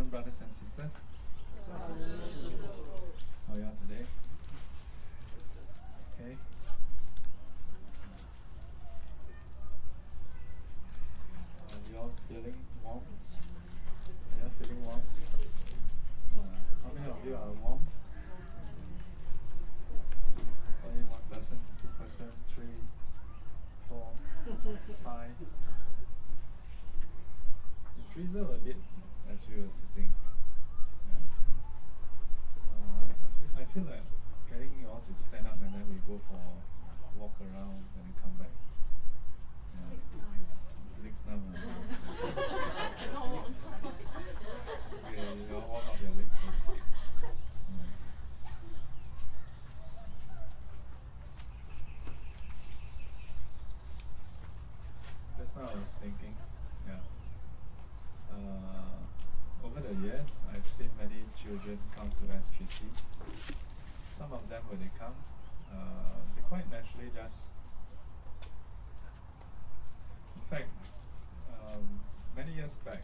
Welcome, brothers and sisters. How are you today? Okay. Are you all feeling warm? Are you all feeling warm? How many of you are warm? Only one person, two person, 3, 4, 5. It drizzled a bit as we were sitting. I feel like getting you all to stand up and then we go for a walk around and we come back. Legs numb. Okay, you all warm up your legs first. Just now I was thinking, over the years I've seen many children come to SGC. Some of them when they come, they quite naturally just, in fact, many years back,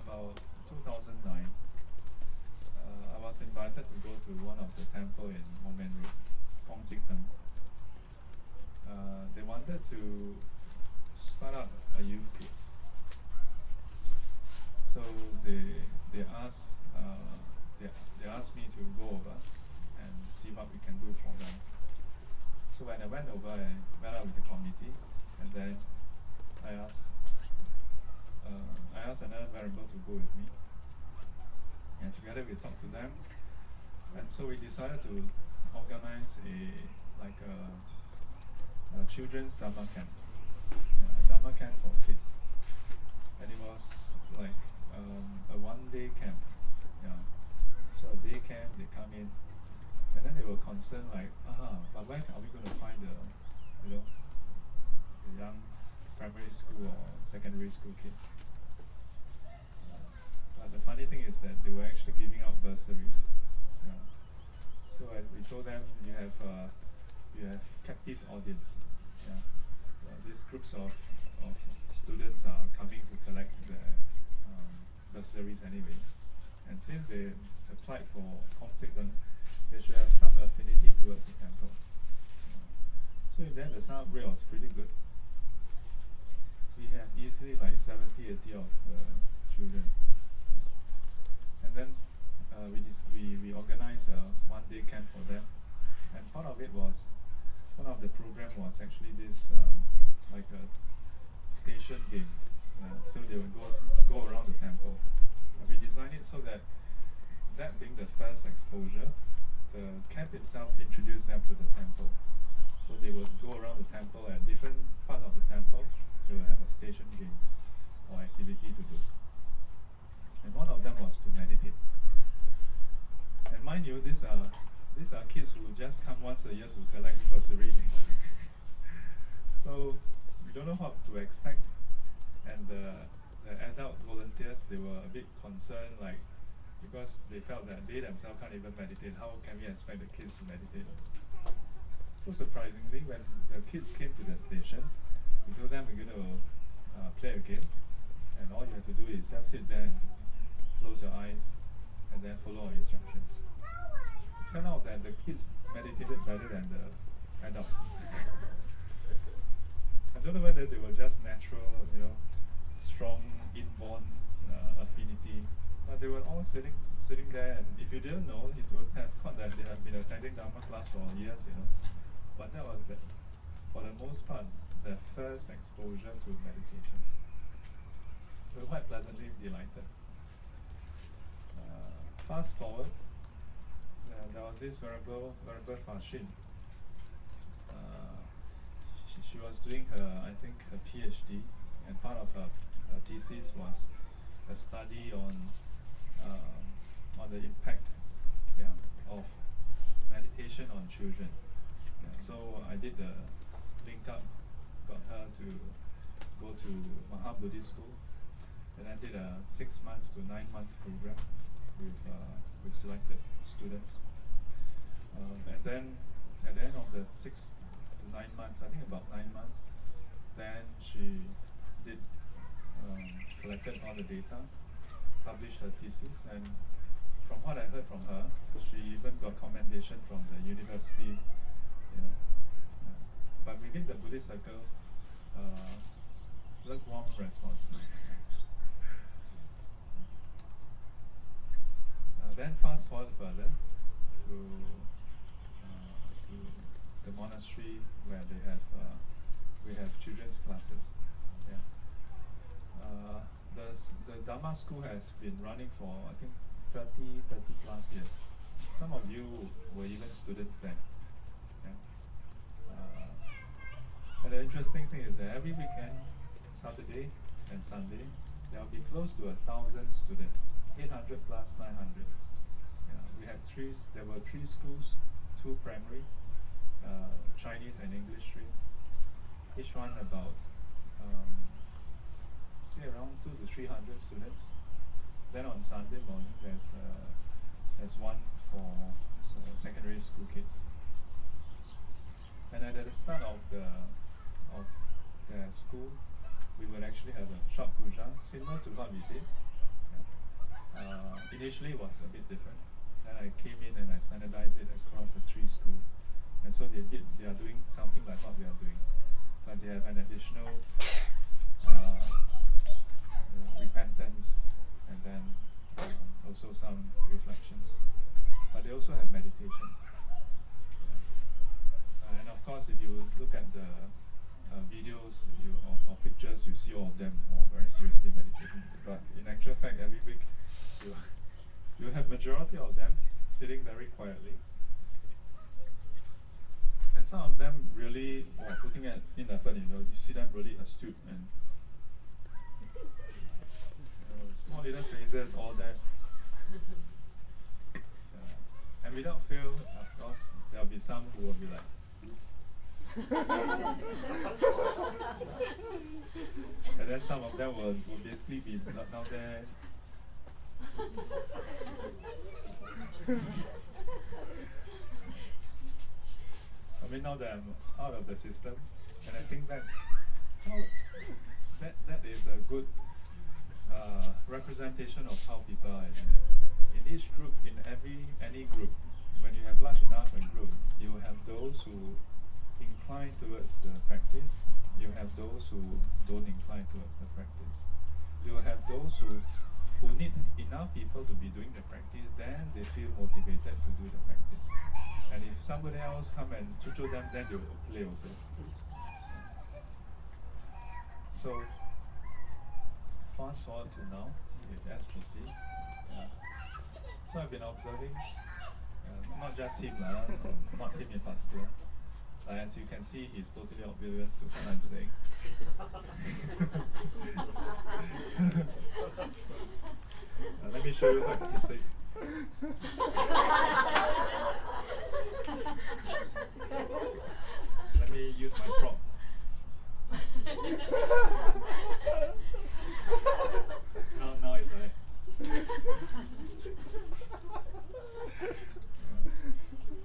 about 2009, I was invited to go to one of the temple in Momen Road, Kongjikteng. They wanted to start up a youth group. So they asked me to go over and see what we can do for them. So when I went over, I met up with the committee, and then I asked another Venerable to go with me, and together we talked to them, and so we decided to organize a children's Dharma camp, a Dharma camp for kids, and it was like a one-day camp. So a day camp, they come in, and then they were concerned like, but where are we going to find the young primary school or secondary school kids? But the funny thing is that they were actually giving out bursaries. So we told them you have captive audience. These groups of students are coming to collect their bursaries anyway, and since they applied for Kongjikteng, they should have some affinity towards the temple. So in then the sign-up rate was pretty good. We had easily like 70-80 of the children, and then we organized a one-day camp for them, and part of it was, one of the program was actually this like a station game. So they would go around the temple. And we designed it so that being the first exposure, the camp itself introduced them to the temple. So they would go around the temple, at different parts of the temple, they will have a station game or activity to do. And one of them was to meditate. And mind you, these are kids who just come once a year to collect bursary. So we don't know what to expect. And the adult volunteers, they were a bit concerned, like, because they felt that they themselves can't even meditate. How can we expect the kids to meditate? So surprisingly, when the kids came to the station, we told them we're going to play a game, and all you have to do is just sit there and close your eyes and then follow our instructions. It turned out that the kids meditated better than the adults. I don't know whether they were just natural, strong inborn affinity, but they were all sitting there, and if you didn't know, you would have thought that they had been attending Dharma class for years, But that was, for the most part, the first exposure to meditation. We were quite pleasantly delighted. Fast forward, there was this Venerable Fashin. She was doing her PhD, and part of her thesis was a study on the impact of meditation on children. So I did the link up, got her to go to Maha Buddhist School, and I did a 6 months to 9 months program with selected students. And then at the end of the 6 to 9 months, I think about 9 months, then she did collected all the data, published her thesis, and from what I heard from her, she even got commendation from the university, you know. But within the Buddhist circle, lukewarm response. Then fast forward further to the monastery where we have children's classes. Yeah. The Dharma school has been running for I think 30 plus years. Some of you were even students then. Yeah. And the interesting thing is that every weekend, Saturday and Sunday, there will be close to 1,000 students, 800 plus 900. There were 3 schools, 2 primary, Chinese and English stream. Each one about, say around 200 to 300 students. Then on Sunday morning, there's one for secondary school kids. And at the start of the school, we would actually have a short puja, similar to what we did. Initially it was a bit different. Then I came in and I standardized it across the 3 schools. And so they are doing something like what we are doing. But they have an additional repentance and then also some reflections. But they also have meditation. And of course, if you look at the videos or pictures, you see all of them all very seriously meditating. But in actual fact, every week you have majority of them sitting very quietly. And some of them really putting in effort, you see them really astute and small little phrases, all that. And without fail, of course, there'll be some who will be like, and then some of them will basically be now there. I mean, now that I'm out of the system, and I think that is a good representation of how people are in each group, in any group. When you have large enough a group, you will have those who incline towards the practice. You have those who don't incline towards the practice. You will have those who need enough people to be doing the practice, then they feel motivated to do the practice. And if somebody else come and chuchu them, then they will play also. So fast forward to now with SGC. So I've been observing, not just him, not him in particular. As you can see, he's totally oblivious to what I'm saying. Let me show you his face. Let me use my prop. Now it's like.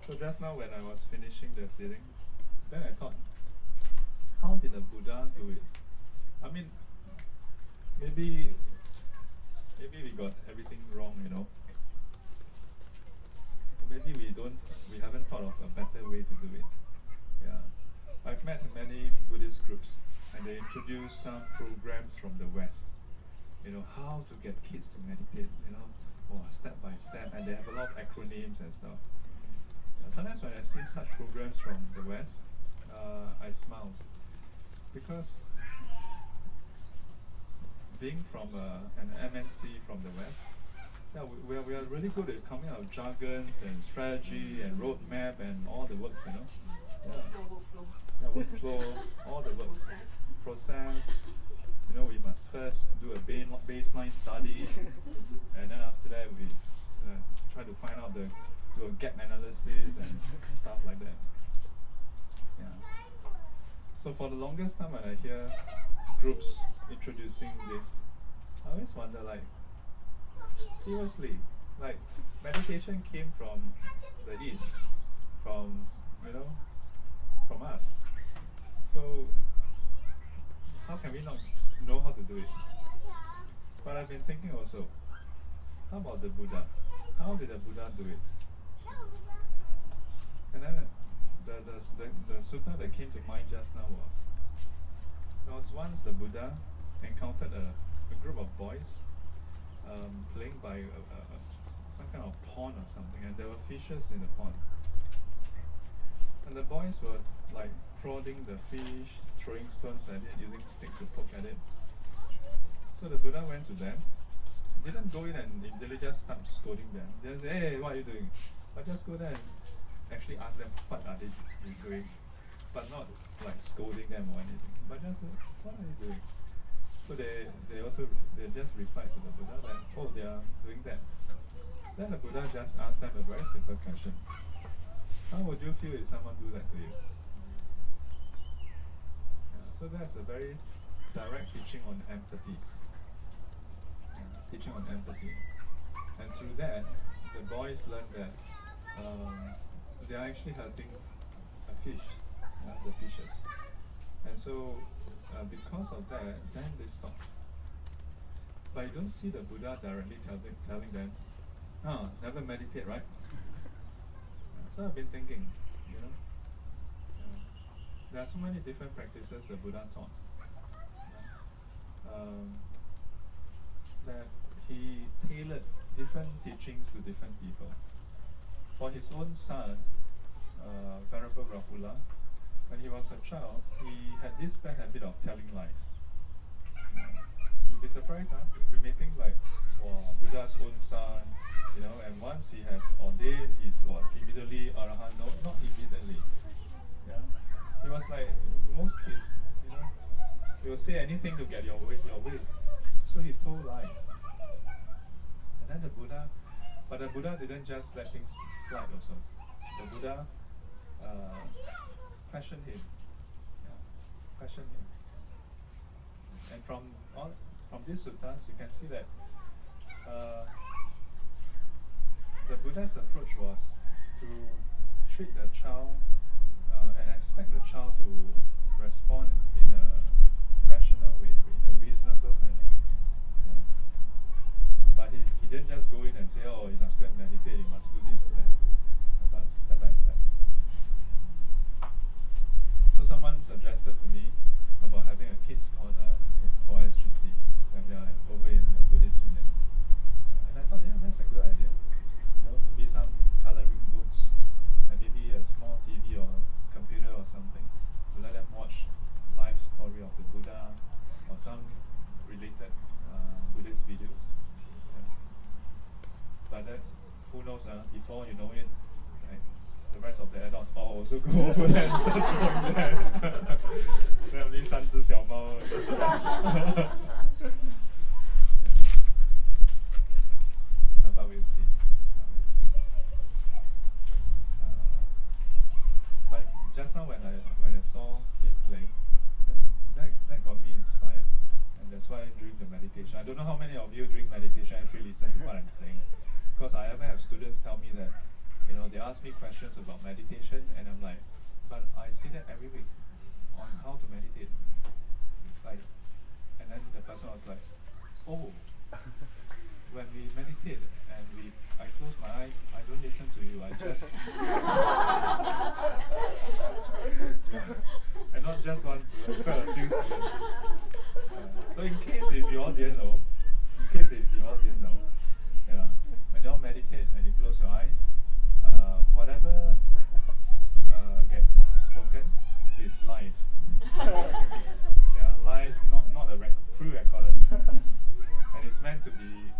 So just now when I was finishing the sitting, then I thought, how did the Buddha do it? I mean, maybe we got everything wrong, Maybe we haven't thought of a better way to do it. Yeah, I've met many Buddhist groups, and they introduce some programs from the West. How to get kids to meditate. Step by step, and they have a lot of acronyms and stuff. Sometimes when I see such programs from the West, I smile, because being from an MNC from the West, we are really good at coming out of jargons and strategy and roadmap and all the works, workflow, all the works, process. We must first do a baseline study, and then after that we try to find out do a gap analysis and stuff like that. Yeah. So for the longest time when I hear groups introducing this, I always wonder, seriously, meditation came from the East, from us. So how can we not know how to do it? But I've been thinking also, How about the Buddha? How did the Buddha do it? And then the sutta that came to mind just now was, there was once the Buddha encountered a group of boys playing by some kind of pond or something, and there were fishes in the pond. And the boys were like prodding the fish, throwing stones at it, using stick to poke at it. So the Buddha went to them, didn't go in and immediately just start scolding them. They just say, hey, what are you doing? But just go there and actually ask them what are they doing, but not like scolding them or anything. But just say, what are you doing? So they just replied to the Buddha that, oh, they are doing that. Then the Buddha just asked them a very simple question. How would you feel if someone do that to you? So that's a very direct teaching on empathy. Teaching on empathy. And through that, the boys learned that they are actually hurting a fish, the fishes. And so because of that, then they stopped. But you don't see the Buddha directly telling them, never meditate, right? So I've been thinking, there are so many different practices the Buddha taught. That he tailored different teachings to different people. For his own son, Venerable Rahula, when he was a child, he had this bad habit of telling lies. You'd be surprised, huh? You may think like, Buddha's own son, and once he has ordained, he's immediately Arahant. No, not immediately. Yeah, he was like most kids. He will say anything to get your way. So he told lies. And then the Buddha didn't just let things slide also. The Buddha questioned him. Questioned him. And from these suttas, you can see that the Buddha's approach was to treat the child and expect the child to respond in a rational way, in a reasonable manner. Yeah. But he didn't just go in and say, oh, you must go and meditate, you must do this, do that. But step by step. So someone suggested to me about having a kids corner for SGC when they are over in the Buddhist Union. And I thought, yeah, that's a good idea. Maybe some coloring books, and maybe a small TV or computer or something to let them watch life story of the Buddha or some related Buddhist videos. Yeah. But who knows, before you know it, right, the rest of the adults all also go over there and start going there. Then only 3只小猫. But we'll see. But just now when I saw him playing, that got me inspired, and that's why during the meditation, I don't know how many of you during meditation actually listen to what I'm saying, because I ever have students tell me that, they ask me questions about meditation, and I'm like, but I see that every week on how to meditate, like, and then the person was like, oh, when we meditate and I close my eyes, I don't listen to you, I just and not just one student, quite a few students. So in case if you all didn't know, when you all meditate and you close your eyes, whatever gets spoken is live. Live, not a pre-recorded. And it's meant to be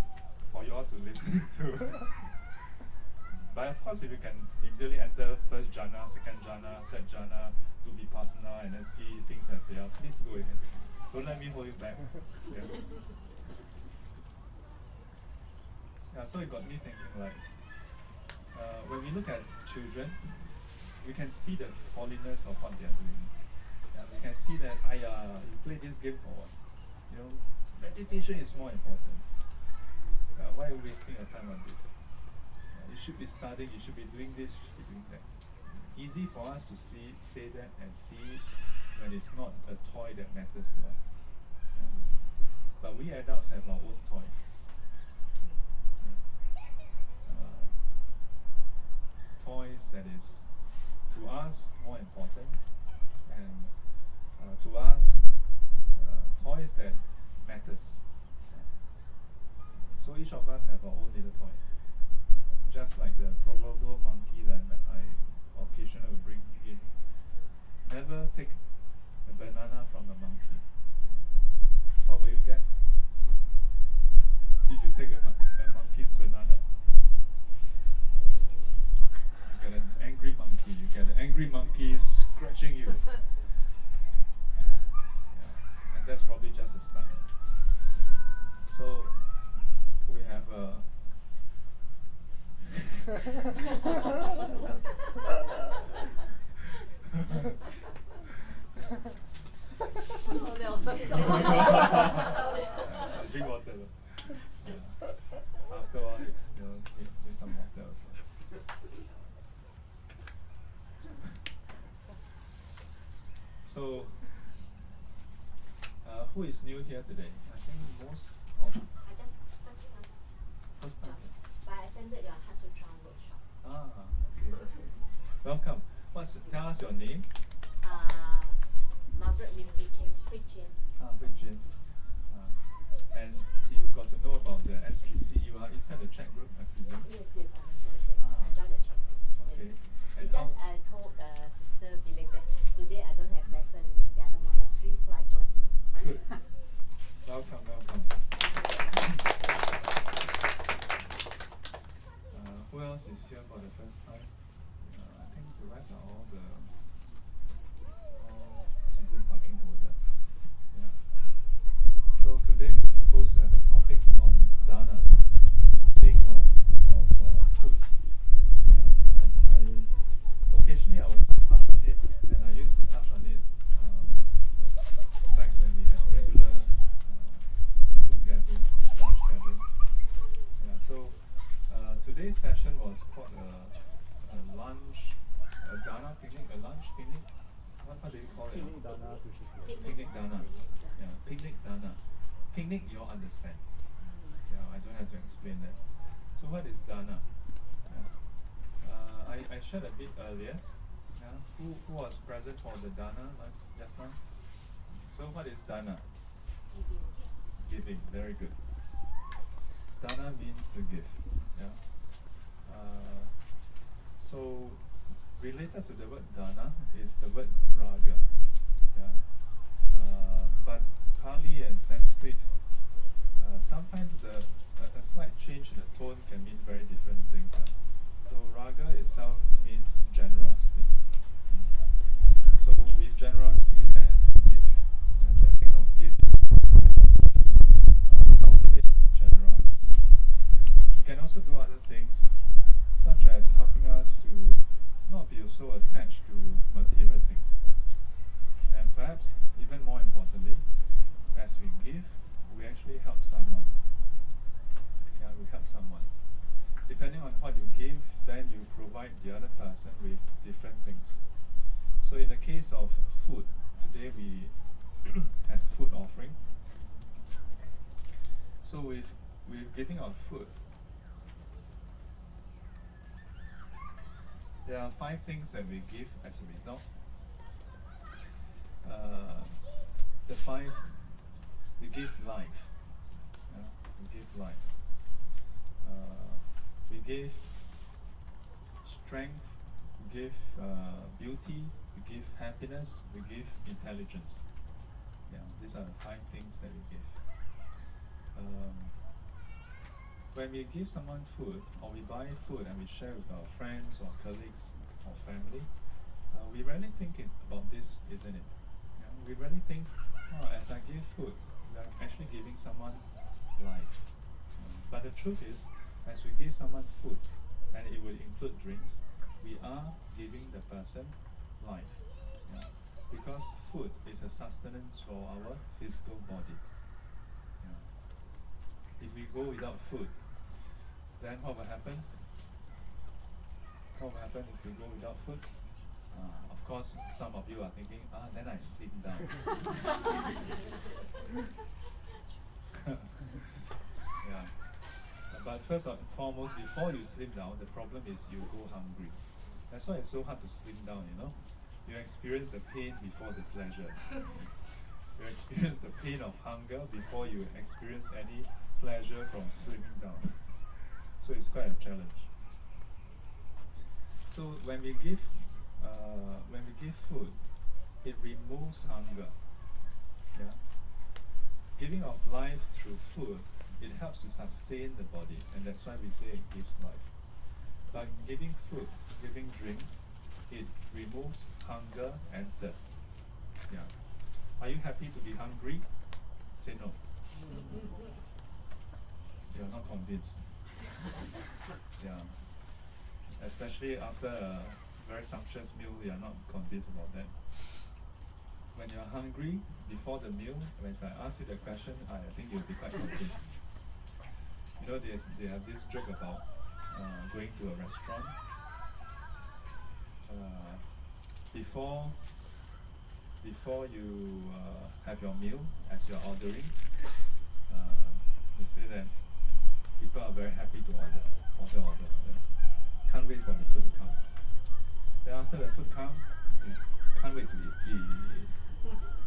for you all to listen to. But of course, if you can immediately enter first jhana, second jhana, third jhana, do vipassana, and then see things as they are, please go ahead. Don't let me hold you back. So it got me thinking, like, when we look at children, we can see the folliness of what they are doing. We can see that, you play this game for what? Meditation is more important. Why are you wasting your time on this? You should be studying, you should be doing this, you should be doing that. Easy for us to say that and see when it's not a toy that matters to us. But we adults have our own toys. that is to us more important, and to us toys that matters. So each of us have our own little toy. Just like the proverbial monkey that I occasionally will bring in. Never take a banana from a monkey. What will you get? If you take a monkey's banana, you get an angry monkey. You get an angry monkey scratching you. Yeah. And that's probably just a start. So we have drink water. Yeah. After all, need some water also. So, who is new here today? I think most of. I just First time. But I attended your Heart Sutra workshop. Okay. Welcome. Tell us your name. Margaret Lim Hui Jian. Hui Jian. And you got to know about the SGC. You are inside the chat group, I presume. Yes, I'm inside the chat group. I joined the chat group. Okay. Yes. And Because I told Sister Billing that today I don't have lesson in the other monastery, so I joined in. Good. Welcome. Who else is here for the first time? I think the rest are all season parking holder. Yeah. So today we're supposed to have a topic on dana, giving of food. Occasionally I will touch on it, and I used to touch on it back when we had regular food gathering, lunch gathering. Yeah. So today's session was called a lunch, a dana picnic, a lunch picnic. What do you call it? Picnic dana to Shifu. Picnic dana. Yeah, picnic dana. Picnic, you all understand. Yeah, I don't have to explain that. So what is dana? Yeah. I shared a bit earlier. Yeah. Who was present for the dana just now? So what is dana? Giving. Very good. Dana means to give. Yeah. So related to the word dana is the word raga. Yeah. But Pali and Sanskrit, sometimes a slight change in the tone can mean very different things. So raga itself means generosity. So with generosity, then give. And the act of giving can also cultivate generosity. We can also do other things, such as helping us to not be so attached to material things. And perhaps even more importantly, as we give, we actually help someone. Yeah, we help someone. Depending on what you give, then you provide the other person with different things. So in the case of food, today we have food offering. So with giving out food, there are 5 things that we give as a result. The 5, we give life. We give life. We give strength, we give beauty, we give happiness, we give intelligence. Yeah, these are the 5 things that we give. When we give someone food, or we buy food and we share with our friends or colleagues or family, we rarely think about this, isn't it? We rarely think, as I give food, we are actually giving someone life. But the truth is, as we give someone food, and it will include drinks, we are giving the person life. Because food is a sustenance for our physical body. If we go without food, then what will happen? What will happen if we go without food? Of course, some of you are thinking, then I slim down. Yeah. But first and foremost, before you slim down, the problem is you go hungry. That's why it's so hard to slim down, you know. You experience the pain before the pleasure. You experience the pain of hunger before you experience any pleasure from slimming down. So it's quite a challenge. So when we give food, it removes hunger. Yeah. Giving of life through food, it helps to sustain the body, and that's why we say it gives life. By giving food, giving drinks, it removes hunger and thirst. Yeah. Are you happy to be hungry? Say no. You're not convinced. Yeah. Especially after a very sumptuous meal, you are not convinced about that. When you're hungry before the meal, when I ask you the question, I think you'll be quite convinced. You know, they have this joke about going to a restaurant. Before you have your meal, as you're ordering, they say that people are very happy to order. Can't wait for the food to come. Then after the food comes, you can't wait to eat.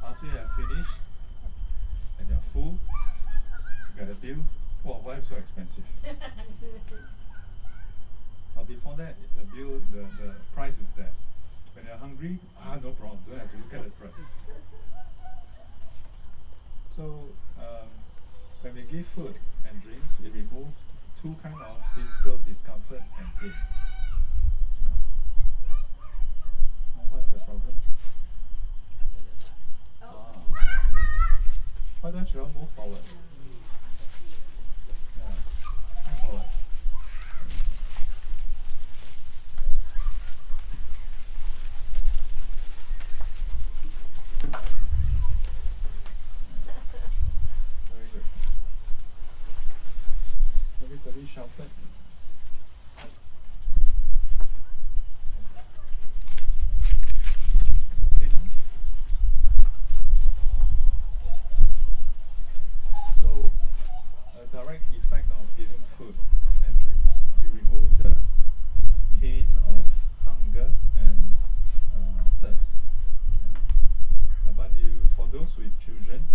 After you have finished and you're full, you get a bill. Wow, why is it so expensive? But before that, the bill, the price is there. When you're hungry, no problem, don't have to look at the price. So, when we give food and drinks, it removes two kinds of physical discomfort and pain. What's the problem? Why don't you all move forward? Move forward. Very good. Everybody shouted. So, a direct effect of giving food and drinks, you remove the pain of hunger and thirst. But for those with children,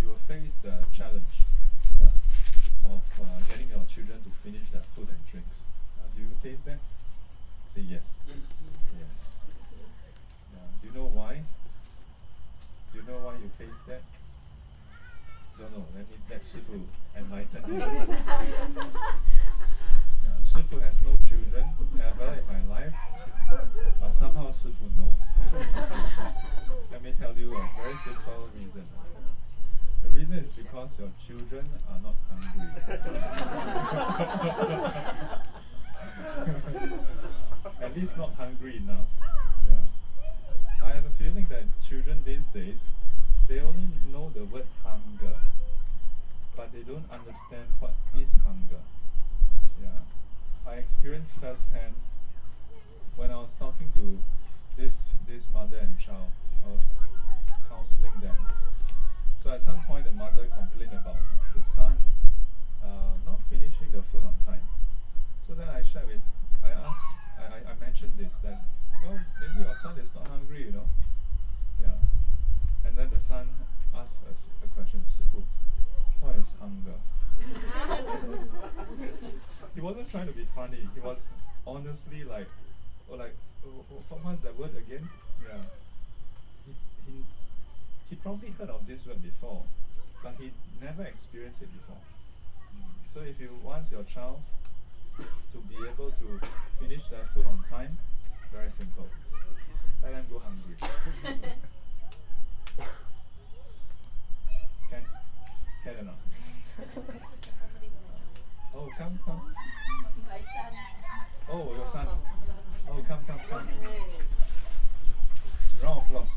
you will face the challenge of getting your children to finish their food and drinks. Do you face that? Say yes. Yes. Do you know why? Do you know why you face that? Don't know. Let Shifu enlighten you. Shifu has no children ever in my life, but somehow Shifu knows. Let me tell you a very simple reason. The reason is because your children are not hungry. At least not hungry enough. I have a feeling that children these days, they only know the word hunger, but they don't understand what is hunger. I experienced firsthand when I was talking to this mother and child. I was counseling them. So at some point, the mother complained about the son not finishing the food on time. So then I mentioned this, that, well, maybe your son is not hungry, you know. And then the son asked us a question, Shifu, what is hunger? He wasn't trying to be funny. He was honestly what's that word again? He probably heard of this word before, but he never experienced it before. So if you want your child to be able to finish their food on time, very simple. Let them go hungry. Can or not? Oh, come. My son. Oh, your son. Oh, come. Round of applause.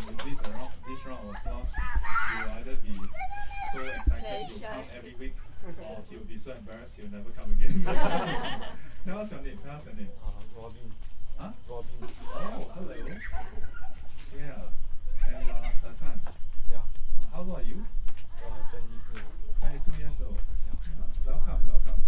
With this round of applause, you will either be so excited you'll come every week, or he'll be so embarrassed he'll never come again. Tell us your name. Robin. Huh? Robin. Oh, hello. Yeah. And her son. Yeah. How old are you? 22. 22 years old. Yeah. Welcome.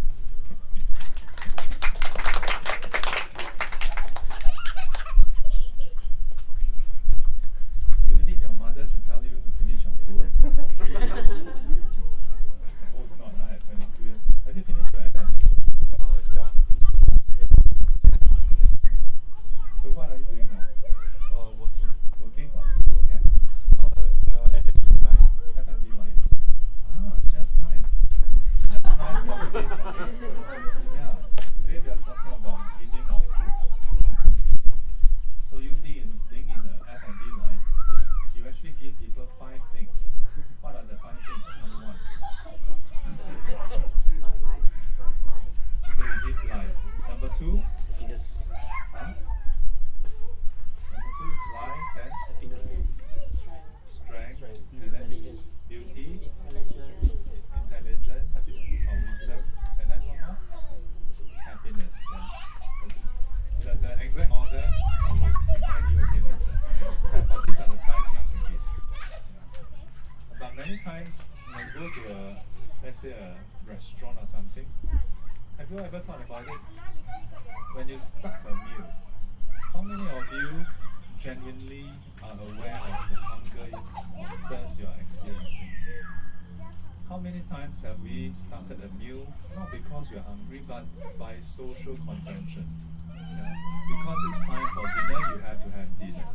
many times when you go to let's say a restaurant or something, have you ever thought about it? When you start a meal, how many of you genuinely are aware of the hunger and thirst you are experiencing? How many times have we started a meal not because we are hungry but by social convention? Yeah? Because it's time for dinner, you have to have dinner.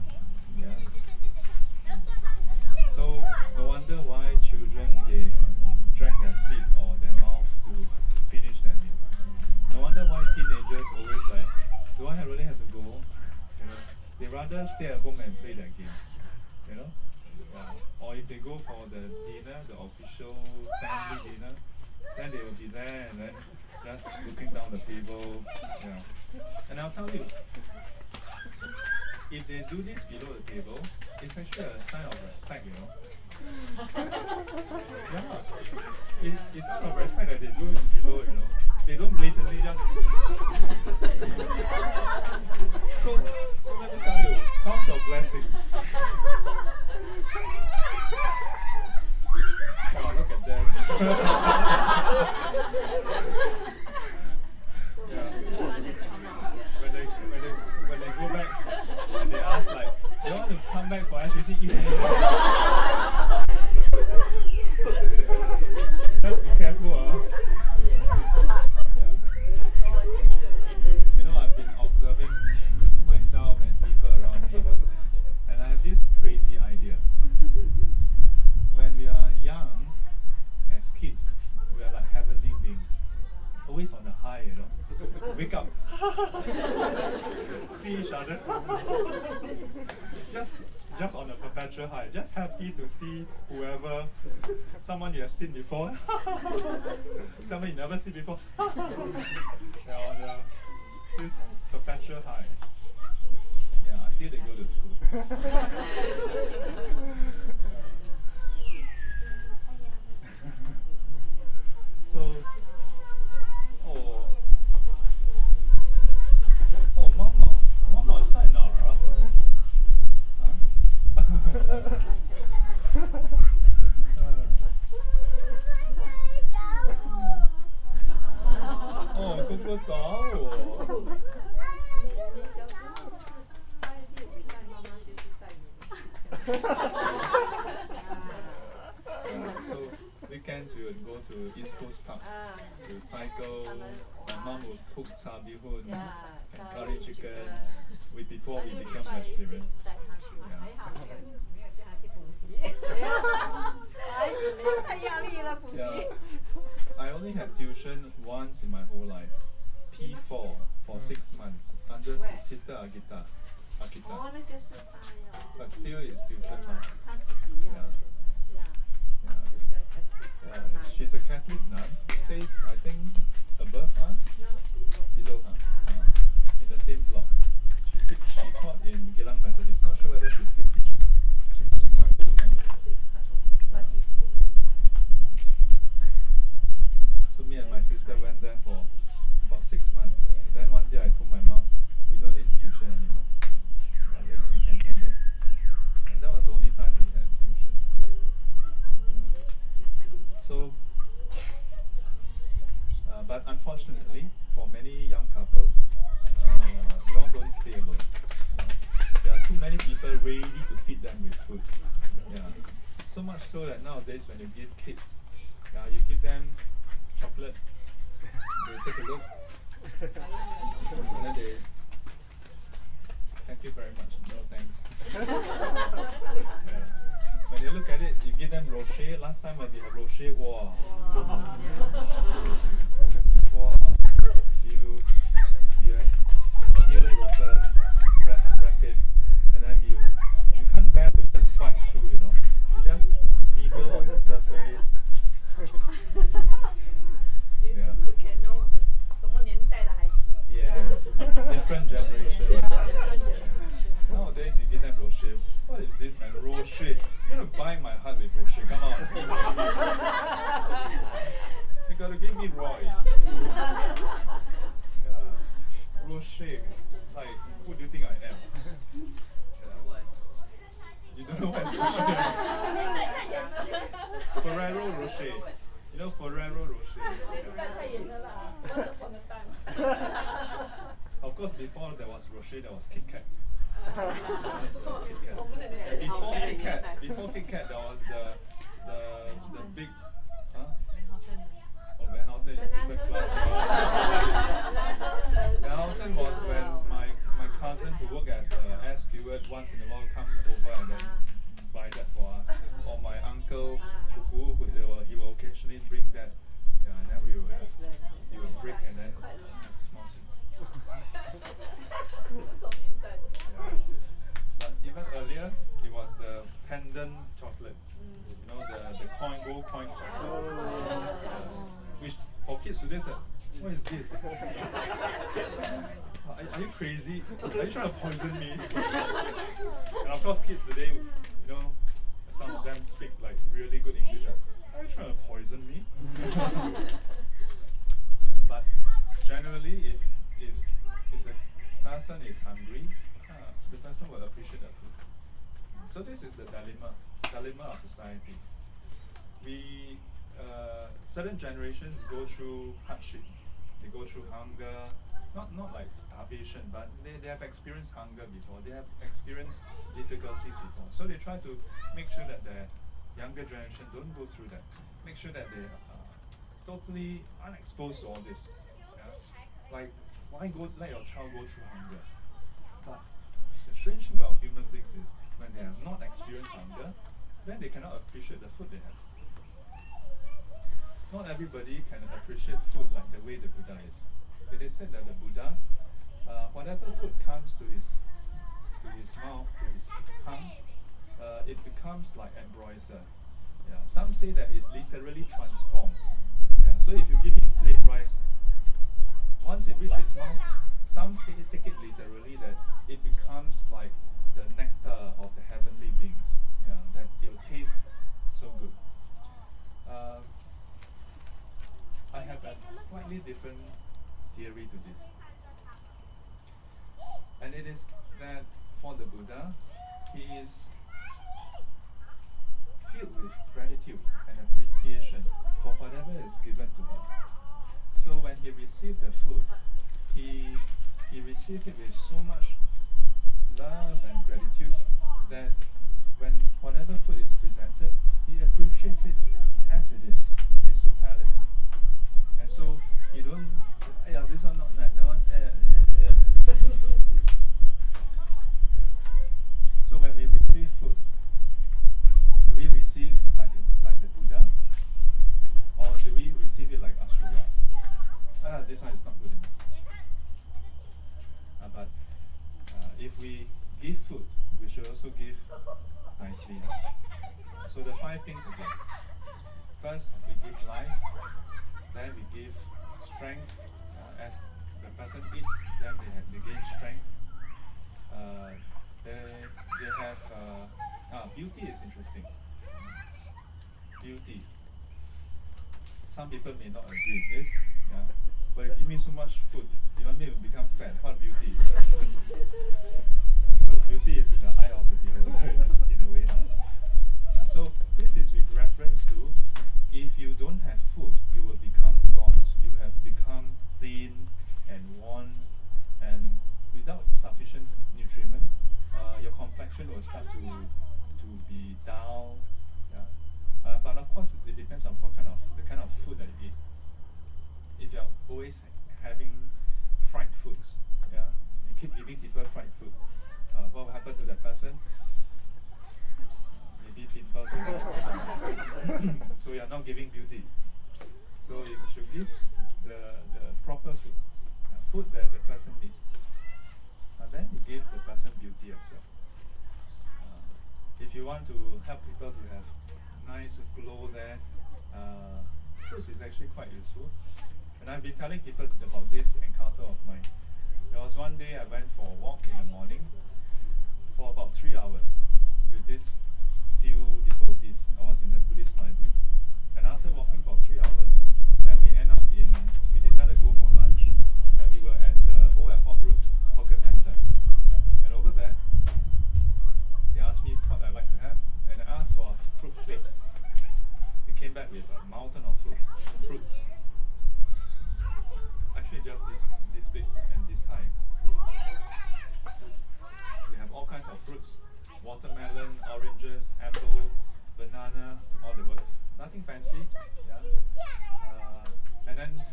Yeah? So no wonder why children they drag their feet or their mouth to finish their meal. No wonder why teenagers always like, do I really have to go home? You know, they rather stay at home and play their games. You know, or if they go for the dinner, the official family dinner, then they will be there and then just looking down the table. Yeah, and I'll tell you, if they do this below the table, it's actually a sign of respect, you know. Yeah, it's out of respect that they do it below, you know. They don't blatantly just. So let me tell you, count your blessings. Oh, look at that. Yeah. When they go back, and they ask like, you want to come back for SGC evening? Just be careful, yeah. You know, I've been observing myself and people around me, and I have this crazy idea. When we are young, as kids, we are like heavenly beings, always on the high, you know. Wake up, see each other, just on a perpetual high, just happy to see whoever, someone you have seen before, someone you never see before. Yeah, on this perpetual high. Yeah, until they go to school. So,妈妈在哪儿啊？哦，哥哥打我。你小时候是带弟弟带妈妈，就是带你So weekends we would go to East Coast Park to cycle. My mom would cook sabihun and curry chicken before we become vegetarian. Yeah. I only had tuition once in my whole life. P4 for 6 months under Sister Anguttara. But still it's tuition now. She's a Catholic nun. Stays, I think, above us? Below her. In the same block. She taught in Geylang Methodist. Not sure whether she's still teaching. She must be quite old now. So me and my sister went there for about 6 months. And then one day I told my mom, we don't need tuition anymore. Then we can handle. That was the only time we had tuition. So, but unfortunately, for many young couples, you all don't stay alone. There are too many people ready to feed them with food. Yeah. So much so that nowadays when you give kids, you give them chocolate, they take a look, and then they, thank you very much, no thanks. Yeah. When you look at it, you give them rocher. Last time when we have rocher, wow. Wow. You peel it open, unwrap it, and then you can't bear to just bite through, you know. You just nibble on the surface. Yeah. Yes. Different generation. Nowadays you give them rocher. What is this, man? Rocher. You're gonna buy my heart with rocher. Come on. You gotta give me Royce. Yeah. Rocher. Like, who do you think I am? Yeah. You don't know what is rocher? Ferrero Rocher. You know Ferrero Rocher. Of course, before there was Rocher, there was Kit Kat. Before Kit Kat, there was the big. Oh, Van Houten is different class. Van Houten was when my cousin who worked as air steward once in a while come over and then buy that for us. Or my uncle Kuku, he will occasionally bring that. Yeah, and then we will break and then have a small sweet. Yeah. But even earlier, it was the pendant chocolate. You know, the gold coin chocolate. Which for kids today said, what is this? Are you crazy? Are you trying to poison me? And of course kids today, you know, some of them speak like really good English. Are you trying to poison me? But generally, if the person is hungry, the person will appreciate that food. So this is the dilemma of society. We certain generations go through hardship. They go through hunger, not like starvation, but they have experienced hunger before. They have experienced difficulties before. So they try to make sure that the younger generation don't go through that. Make sure that they are totally unexposed to all this. Yeah? Like, why let your child go through hunger? But the strange thing about human beings is when they have not experienced hunger, then they cannot appreciate the food they have. Not everybody can appreciate food like the way the Buddha is. It is said that the Buddha, whatever food comes to his mouth, to his tongue, it becomes like ambrosia. Yeah. Some say that it literally transforms. Yeah. So if you give him plain rice, once it reaches his mouth, some say take it literally that it becomes like the nectar of the heavenly beings. Yeah. That it will taste so good. I have a slightly different theory to this. And it is that for the Buddha, he is filled with gratitude and appreciation for whatever is given to him. So when he received the food, he received it with so much love and gratitude that when whatever food is presented, he appreciates it as it is, in its totality. And so you don't say, yeah, this one not nice, that one. So when we receive food, do we receive like the Buddha, or do we receive it like Asura? This one is not good enough. But if we give food, we should also give nicely. So the 5 things again. First, we give life. Then we give strength. As the person eats, then they gain strength. They have beauty is interesting. Beauty. Some people may not agree with this. Yeah, but you give me so much food, you want me to become fat? What beauty? So beauty is in the eye of the beholder in a way. So this is with reference to, if you don't have food, you will become gaunt. You have become thin and worn, and without sufficient nutriment, your complexion will start to be dull. Yeah? But of course, it depends on the kind of food that you eat. If you're always having fried foods, yeah, you keep giving people fried food, what will happen to that person? Maybe pimples. So you're not giving beauty. So you should give the proper food, food that the person needs. Then you give the person beauty as well. If you want to help people to have nice glow there, fruits is actually quite useful. And I've been telling people about this encounter of mine. There was one day I went for a walk in the morning for about 3 hours with this few devotees. I was in the Buddhist library. And after walking for 3 hours, then we decided to go for lunch, and we were at the Old Airport Road Hawker Centre. And over there, they asked me what I'd like to have, and I asked for a fruit plate. It came with a mountain of fruits. Actually, just this big and this high. We have all kinds of fruits: watermelon, oranges, apple, banana, all the works. Nothing fancy. Yeah. And then,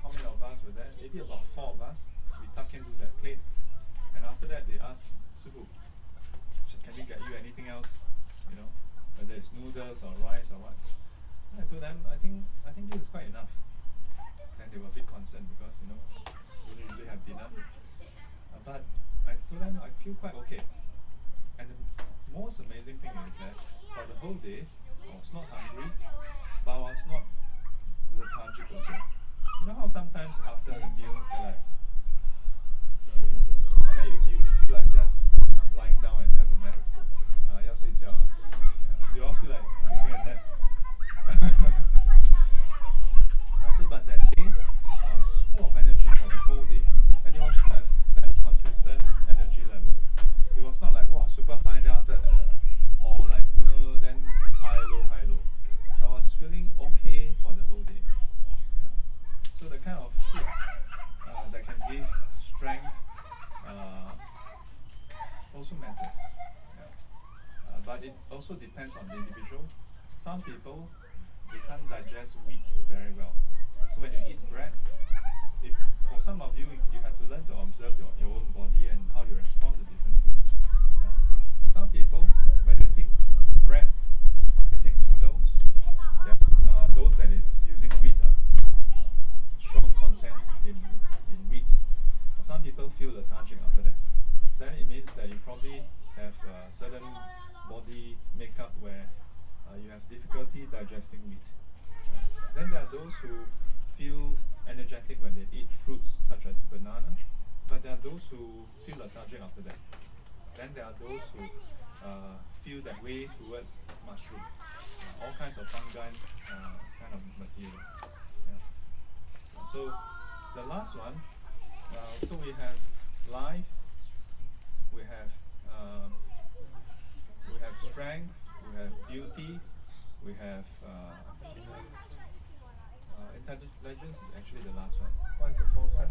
how many of us were there? Maybe about 4 of us. We tuck into that plate, and after that they asked Shifu, "Can we get you anything else? You know, whether it's noodles or rice or what?" And I told them, I think this is quite enough. And they were a bit concerned because we don't usually have dinner. But I told them I feel quite okay. And the most amazing thing is that for the whole day, I was not hungry, but I was not lethargic also. You know how sometimes after the meal, you're like, and then you feel like just lying down and have a nap. 要睡觉. Do you all feel like taking a nap? But that day, I was full of energy for the whole day. And it was a fairly consistent energy level. It was not like, wow, super high then after, or like, then high, low. I was feeling okay for the whole day. Yeah. So the kind of food that can give strength also matters. Yeah. But it also depends on the individual. Some people, they can't digest wheat very well. So when you eat bread, for some of you, you have to learn to observe your own body and how you respond to different food. Yeah. Some people, when they take bread or they take noodles, those that is using wheat, strong content in wheat, some people feel lethargic after that. Then it means that you probably have a certain body makeup where you have difficulty digesting wheat. Then there are those who feel energetic when they eat fruits such as banana, but there are those who feel lethargic after that. Then there are those who feel that way towards mushroom, all kinds of fungi kind of material. Yeah. So the last one, so we have life, we have strength, we have beauty, we have intelligence is actually the last one. What is the fourth one?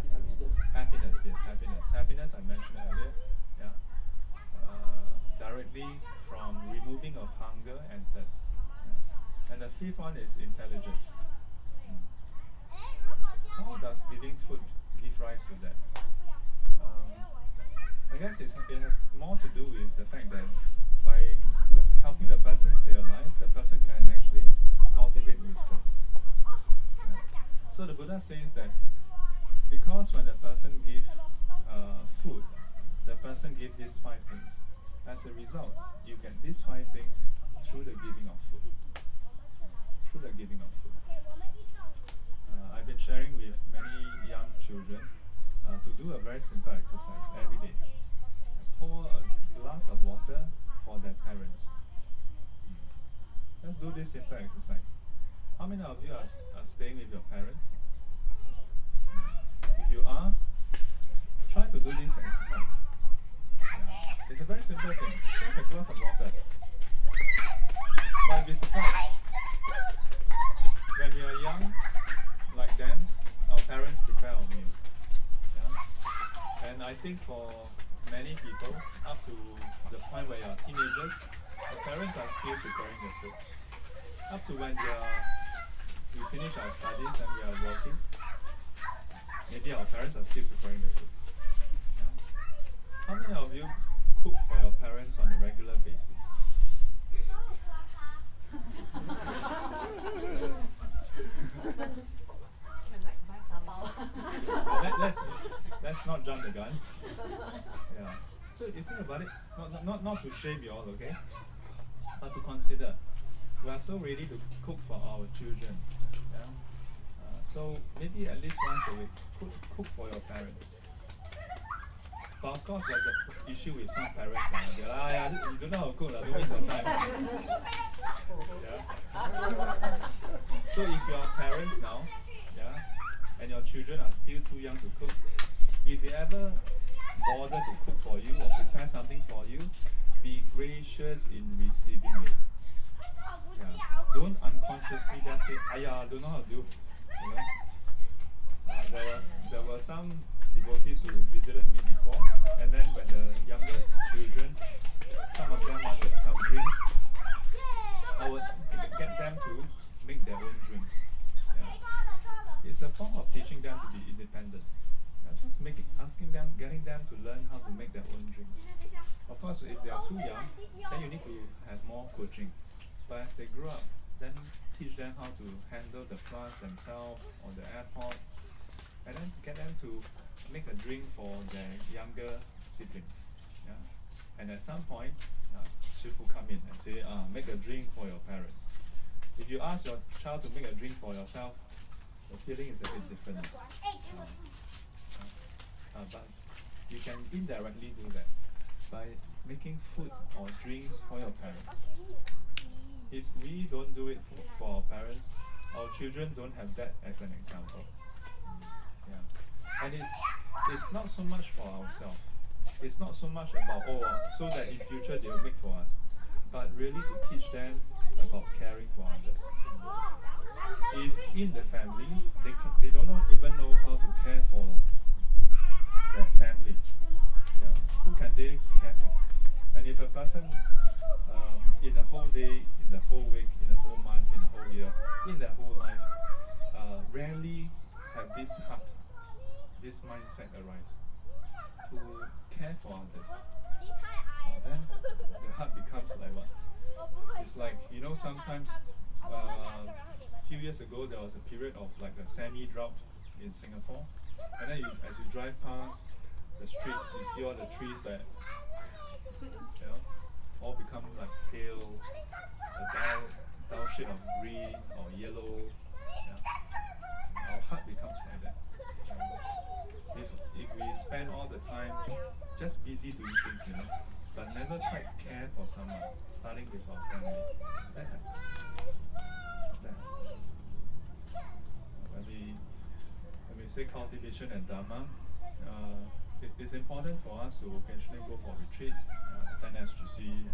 Happiness, yes, happiness. Happiness I mentioned earlier. Yeah. Directly from removing of hunger and thirst. Yeah. And the fifth one is intelligence. How does giving food give rise to that? I guess it has more to do with the fact that by helping the person stay alive, the person can actually cultivate wisdom. Yeah. So the Buddha says that because when a person gives food, the person gives these 5 things. As a result, you get these 5 things through the giving of food. Through the giving of food. I've been sharing with many young children to do a very simple exercise every day. Pour a glass of water for their parents. Let's do this simple exercise. How many of you are staying with your parents? If you are, try to do this exercise. Yeah. It's a very simple thing. Just a glass of water. But you'll be surprised. When we are young, like them, our parents prepare our meal. Yeah? And I think for many people, up to the point where you are teenagers, the parents are still preparing the food. Up to when we finish our studies and we are working, maybe our parents are still preparing the food. Yeah? How many of you cook for your parents on a regular basis? Let's not jump the gun. Yeah. So you think about it, not to shame you all, okay? But to consider. We are so ready to cook for our children. Yeah? So maybe at least once a week, cook for your parents. But of course, there's an issue with some parents. They're like, you don't know how to cook, don't waste your time. Yeah? So if you are parents now, yeah, and your children are still too young to cook, if they ever bother to cook for you or prepare something for you, be gracious in receiving it. Yeah. Don't unconsciously unconsciously just say, "Ayah, I don't know how to do." You know, there were some devotees who visited me before, and then when the younger children, some of them wanted some drinks, I would get them to make their own drinks. Yeah. It's a form of teaching them to be independent. Just asking them, getting them to learn how to make their own drinks. Of course, if they are too young, then you need to have more coaching. But as they grow up, then teach them how to handle the flask themselves or the airport, and then get them to make a drink for their younger siblings. Yeah? And at some point, Shifu come in and say, make a drink for your parents. If you ask your child to make a drink for yourself, the feeling is a bit different. But you can indirectly do that by making food or drinks for your parents. If we don't do it for our parents, our children don't have that as an example. Yeah. And it's not so much for ourselves. It's not so much about, so that in future they will make for us, but really to teach them about caring for others. If in the family, they don't even know how to care for their family, who can they care for? And if a person in the whole day, in the whole week, in the whole month, in the whole year, in their whole life, rarely have this heart, this mindset arise to care for others, then the heart becomes like what? It's like, sometimes a few years ago there was a period of like a semi-drought in Singapore, and then as you drive past the streets, you see all the trees that all become like pale, a dull shade of green or yellow. Our heart becomes like that. If we spend all the time just busy doing things, but never quite care for someone, starting with our family, that happens. When we say cultivation and dharma, it's important for us to occasionally go for retreats, attend SGC,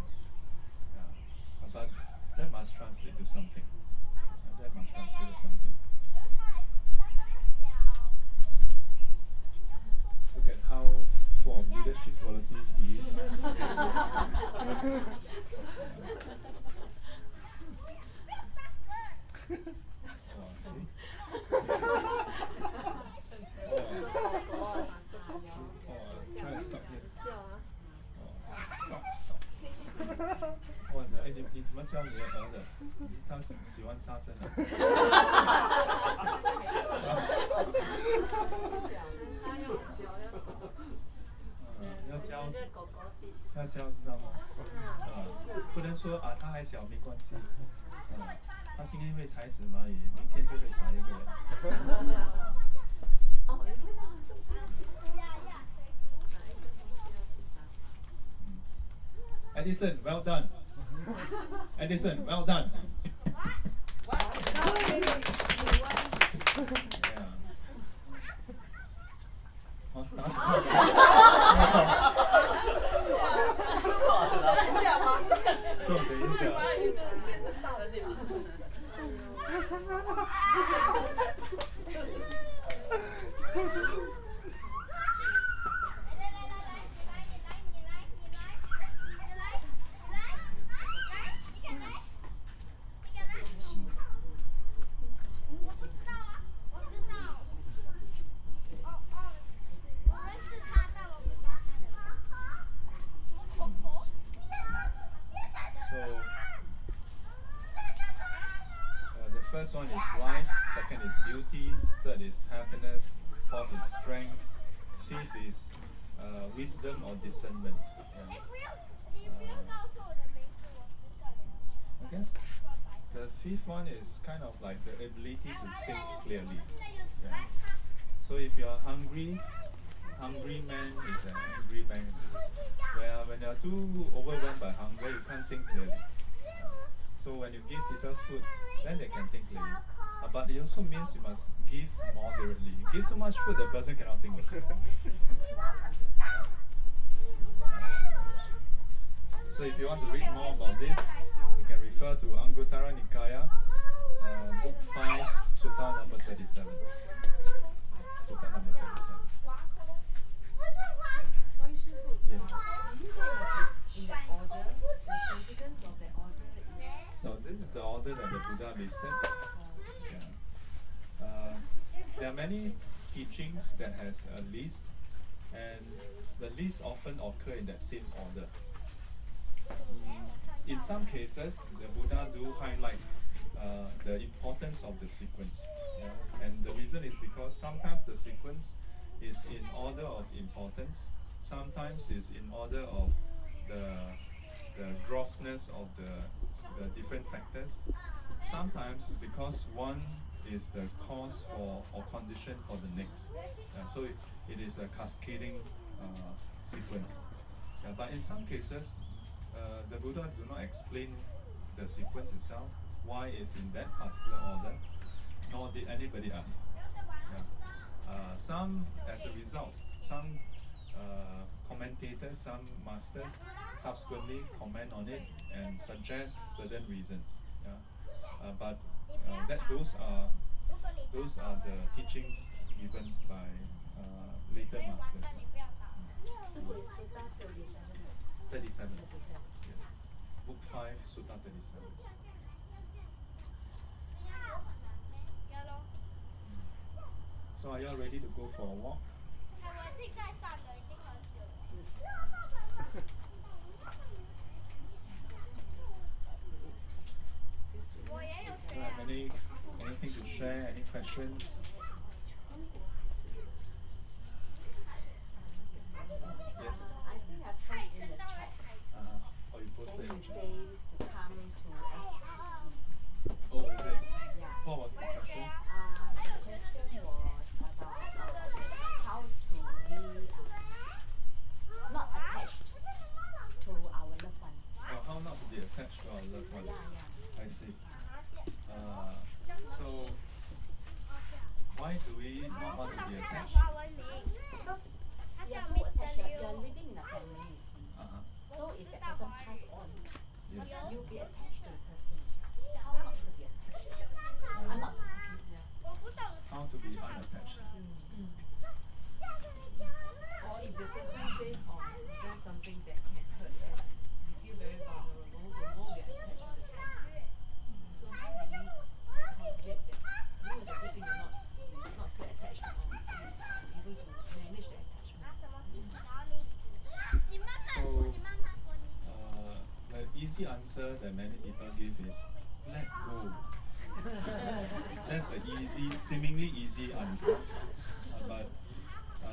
but that must translate to something. Look at how full of leadership quality he is now. See? Try to stop here. Stop. 你怎么教你的儿的？他喜欢杀生啊？要教知道吗？不能说他还小没关系。他今天会踩死蚂蚁，明天就会踩一个人。Edison, well done. Edison, well done. Yeah. 打死他！等一下。First one is life, second is beauty, third is happiness, fourth is strength, fifth is wisdom or discernment. I guess the fifth one is kind of like the ability to think clearly. Yeah. So if you are hungry man is an angry man. Where when you are too overwhelmed by hunger, you can't think clearly. So when you give people food, then they can think clearly. But it also means you must give moderately. You give too much food, the person cannot think. So if you want to read more about this, you can refer to Anguttara Nikaya, listed. Yeah. There are many teachings that has a list, and the list often occur in that same order. In some cases, the Buddha do highlight the importance of the sequence. Yeah? And the reason is because sometimes the sequence is in order of importance, sometimes is in order of the grossness of the different factors. Sometimes it's because one is the cause for or condition for the next. So it is a cascading sequence. But in some cases, the Buddha do not explain the sequence itself, why it's in that particular order, nor did anybody ask. Some, as a result, some commentators, some masters subsequently comment on it and suggest certain reasons. But those are the teachings given by later masters. So it's Sutta 37. 37. Yes. Book 5, Sutta 37. So are you all ready to go for a walk? Do you have anything to share? Any questions? Yes? I think I posted in the chat. Oh, you posted Then it. he says to come to SGC. Oh, is it? Yeah. What was the question? The question was about how to be not attached to our loved ones. Oh, how not to be attached to our loved ones. Yeah. I see. So, why do we not want to be attached? Because you are so attached, you are living in a family, you see. So if that person pass on, Yes. you'll be attached to the person. How not to be attached? Not to How to be unattached? Or if the person says or does something that can hurt us, we feel very vulnerable, the more we are attached to the person. So how do we cultivate that? You know, it's a good thing you're not so attached at all. You're able to manage the attachment. So, the easy answer that many people give is let go. That's the seemingly easy answer. But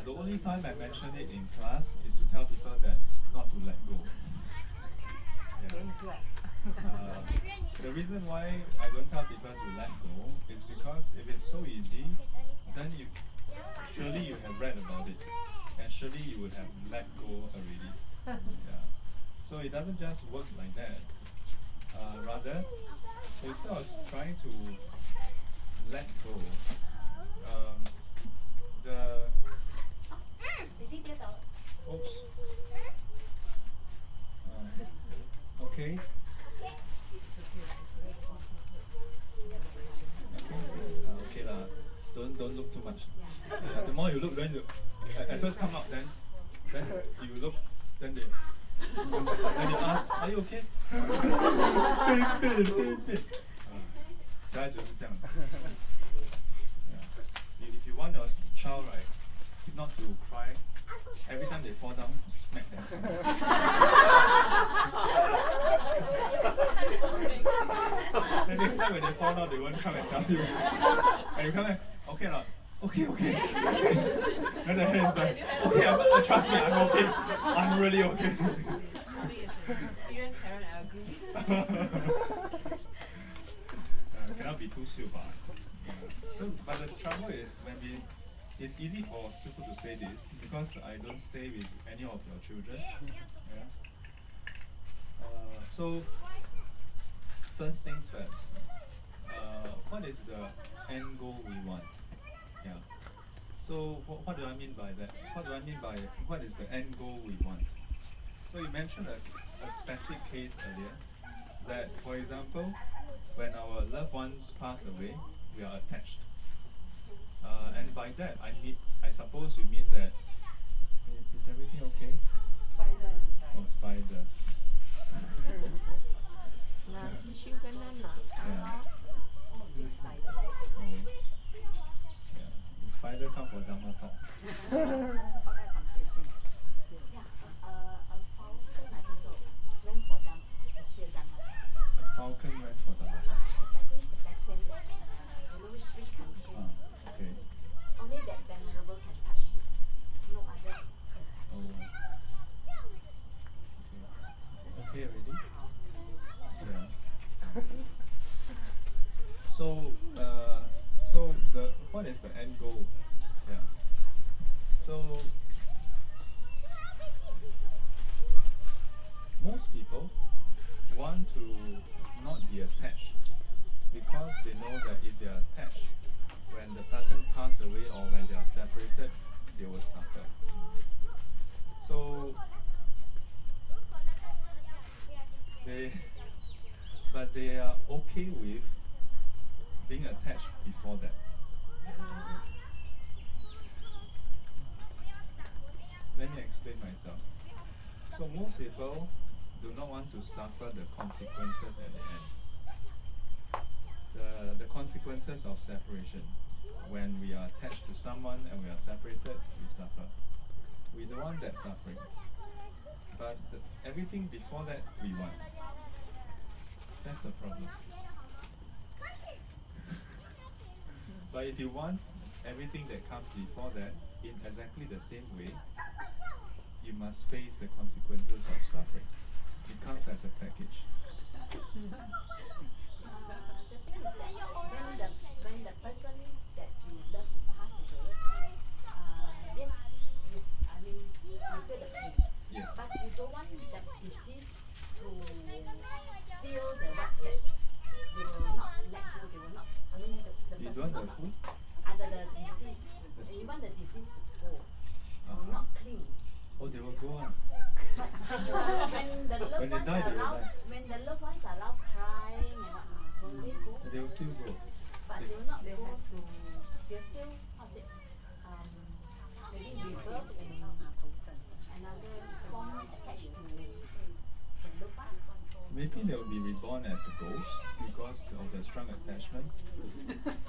the only time I mention it in class is to tell people that not to let go. The reason why I don't tell people to let go is because if it's so easy, then surely you have read about it, and surely you would have let go already. So it doesn't just work like that. Rather, instead of trying to let go, oops. Okay. Okay lah. Don't look too much. The more you look, then at first come up, then you look, then you ask, are you okay? 小孩子是这样子。If you want your child, right, not to cry, every time they fall down, smack them. And next time when they fall down, they won't come and tell you. And you come back, okay lah, okay. And the hands like, okay, trust me, I'm okay. I'm really okay. Maybe it's an experienced parent, I agree. Cannot be too super. But the trouble is it's easy for Shifu to say this because I don't stay with any of your children. So first things first. What is the end goal we want? So what do I mean by that? What do I mean by what is the end goal we want? So you mentioned a specific case earlier that, for example, when our loved ones pass away, we are attached. And by that, I suppose you mean that, is everything okay? Oh, spider. Yeah. 拿 tissue 跟他拿。come for Dhamma talk. A falcon went for Dhamma talk. Okay. Only that Venerable can touch it. No other can touch Oh. Okay already? Yeah. So what is the end goal? Yeah. So most people want to not be attached because they know that if they are attached, when the person passes away or when they are separated, they will suffer. So they are okay with being attached before that. Let me explain myself. So most people do not want to suffer the consequences at the end. The consequences of separation. When we are attached to someone and we are separated, we suffer. We don't want that suffering. But everything before that, we want. That's the problem. But if you want everything that comes before that in exactly the same way, you must face the consequences of suffering. It comes as a package. The thing is that when the person that you love passes away, yes, you feel the pain. Yes. But you don't want the disease to feel the fact that they will not let go, they will not, the You person don't will want who? either the disease, you want the disease to go, will not cling. Oh, they will go on. But when the loved When they ones die, are they will around, die. when the loved ones are around crying and whatnot, will they go? They will still go. But they will not go to, they'll still, maybe rebirth in another form attached to the loved one. Maybe they will be reborn as a ghost because of the strong attachment.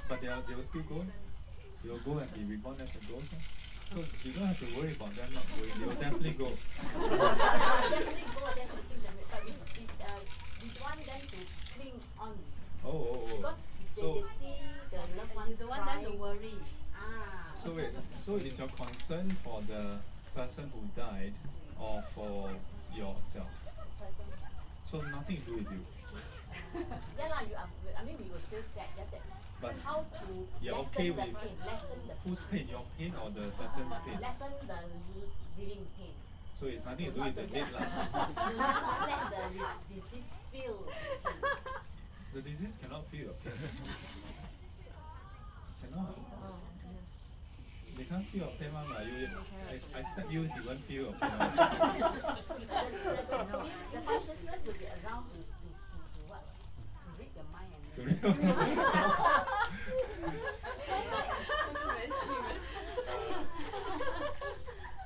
But they will still go. They will go and be reborn as a ghost. So you don't have to worry about them not going. They will definitely go. Definitely go, that's the thing. But we want them to cling on. Oh. Because they see the loved ones You don't want them to crying. worry. So wait, so is your concern for the person who died or for yourself? So nothing to do with you. We will still sad, just that. But How to you're lessen okay the with pain, lessen the whose pain? Your pain or the person's pain? lessen the living pain. So it's nothing to do with the dead lah. Not let the disease feel pain. The disease cannot feel your pain. Cannot. They can't feel your pain one lah. I stab you, you won't feel your pain one. The consciousness will be around to what? To read your mind and To read-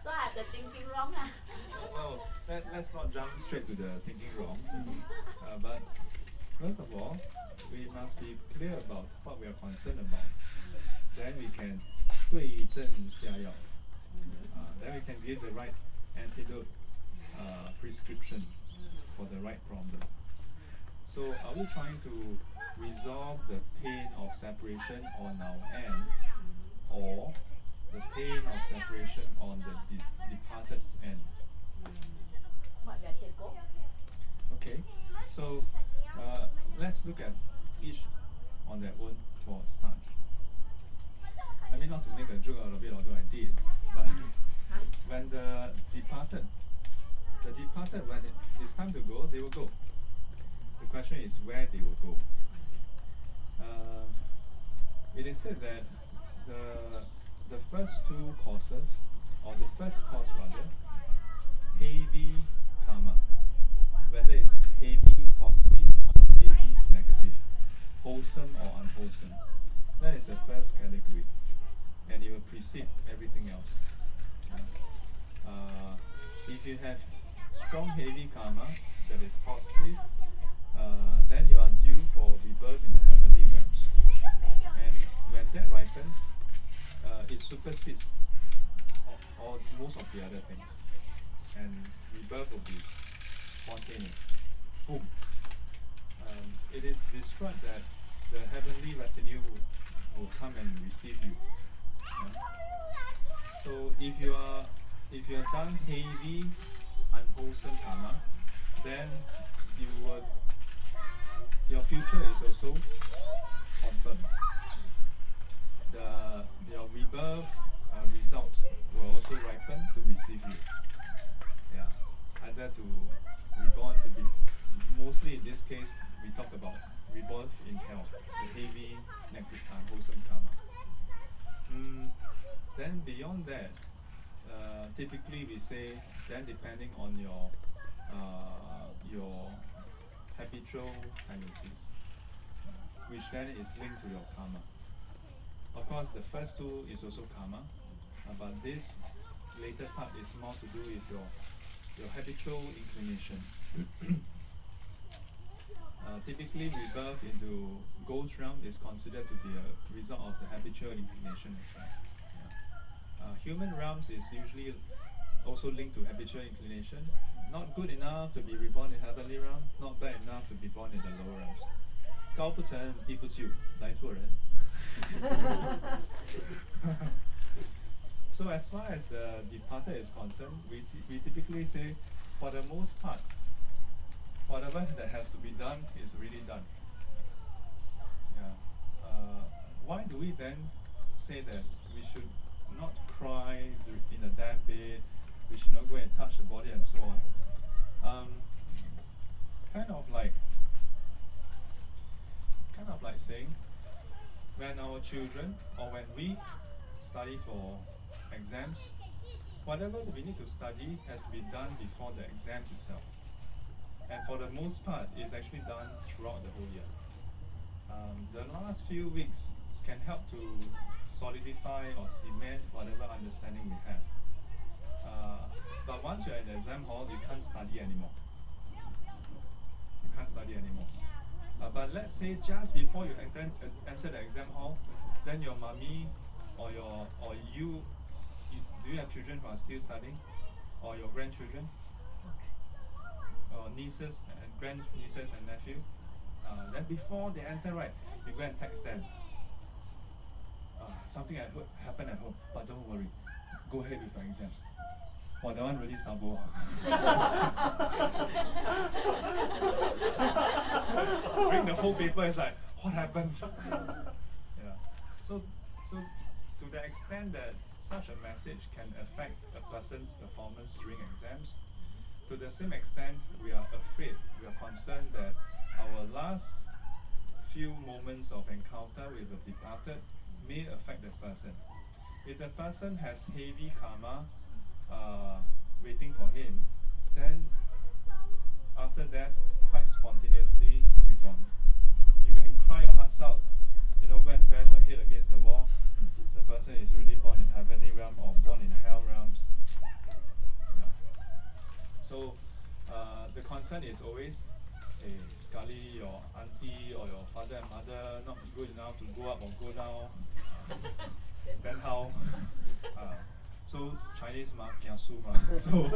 so I have the thinking wrong lah. Well, let's not jump straight to the thinking wrong. But first of all, we must be clear about what we are concerned about. Then we can 对症下药. Then we can give the right antidote prescription for the right problem. So are we trying to resolve the pain of separation on our end, or the pain of separation on the departed's end? What did I say? Go. Okay, so let's look at each on their own for a start. I mean, not to make a joke out of it, although I did, but when the departed, when it's time to go, they will go. The question is where they will go. It is said that the first two causes, or the first cause rather, heavy karma, whether it's heavy positive or heavy negative, wholesome or unwholesome, that is the first category, and it will precede everything else. If you have strong heavy karma that is positive, then you are due for rebirth in the heavenly realms. And when that ripens, it supersedes all most of the other things, and rebirth will be spontaneous. Boom. It is described that the heavenly retinue will come and receive you. Yeah. So if you are done heavy, unwholesome karma, then your future is also confirmed. Your rebirth results will also ripen to receive you. Yeah, either to reborn to be. Mostly in this case, we talk about rebirth in hell, the heavy, negative, unwholesome karma. Then beyond that, typically we say, then depending on your habitual tendencies, which then is linked to your karma. Of course, the first two is also karma, but this later part is more to do with your habitual inclination. Typically, rebirth into ghost realm is considered to be a result of the habitual inclination as well. Yeah. Human realms is usually also linked to habitual inclination. Not good enough to be reborn in heavenly realm, not bad enough to be born in the lower realms. 高不成低不就，来做人。So as far as the departed is concerned, we typically say, for the most part, whatever that has to be done is really done. Yeah. Why do we then say that we should not cry in a deathbed, we should not go and touch the body and so on? Kind of like saying, when our children or when we study for exams, whatever we need to study has to be done before the exams itself. And for the most part, it's actually done throughout the whole year. The last few weeks can help to solidify or cement whatever understanding we have. But once you're in the exam hall, you can't study anymore. But let's say just before you enter the exam hall, then your mommy or you, do you have children who are still studying? Or your grandchildren? Or nieces and grandnieces and nephew? Then before they enter, right, you go and text them. Something happened at home, but don't worry. Go ahead with your exams. Wow, that one really sabo. Bring the whole paper, it's like, what happened? Yeah. So to the extent that such a message can affect a person's performance during exams, to the same extent we are afraid, we are concerned that our last few moments of encounter with the departed may affect the person. If the person has heavy karma waiting for him, then after death, quite spontaneously reborn. You can cry your hearts out, go and bash your head against the wall. The person is really born in heavenly realm or born in hell realms. Yeah. So the concern is always, hey, sekali your auntie or your father and mother not good enough to go up or go down. Then how? So Chinese ma, kiasu ma. So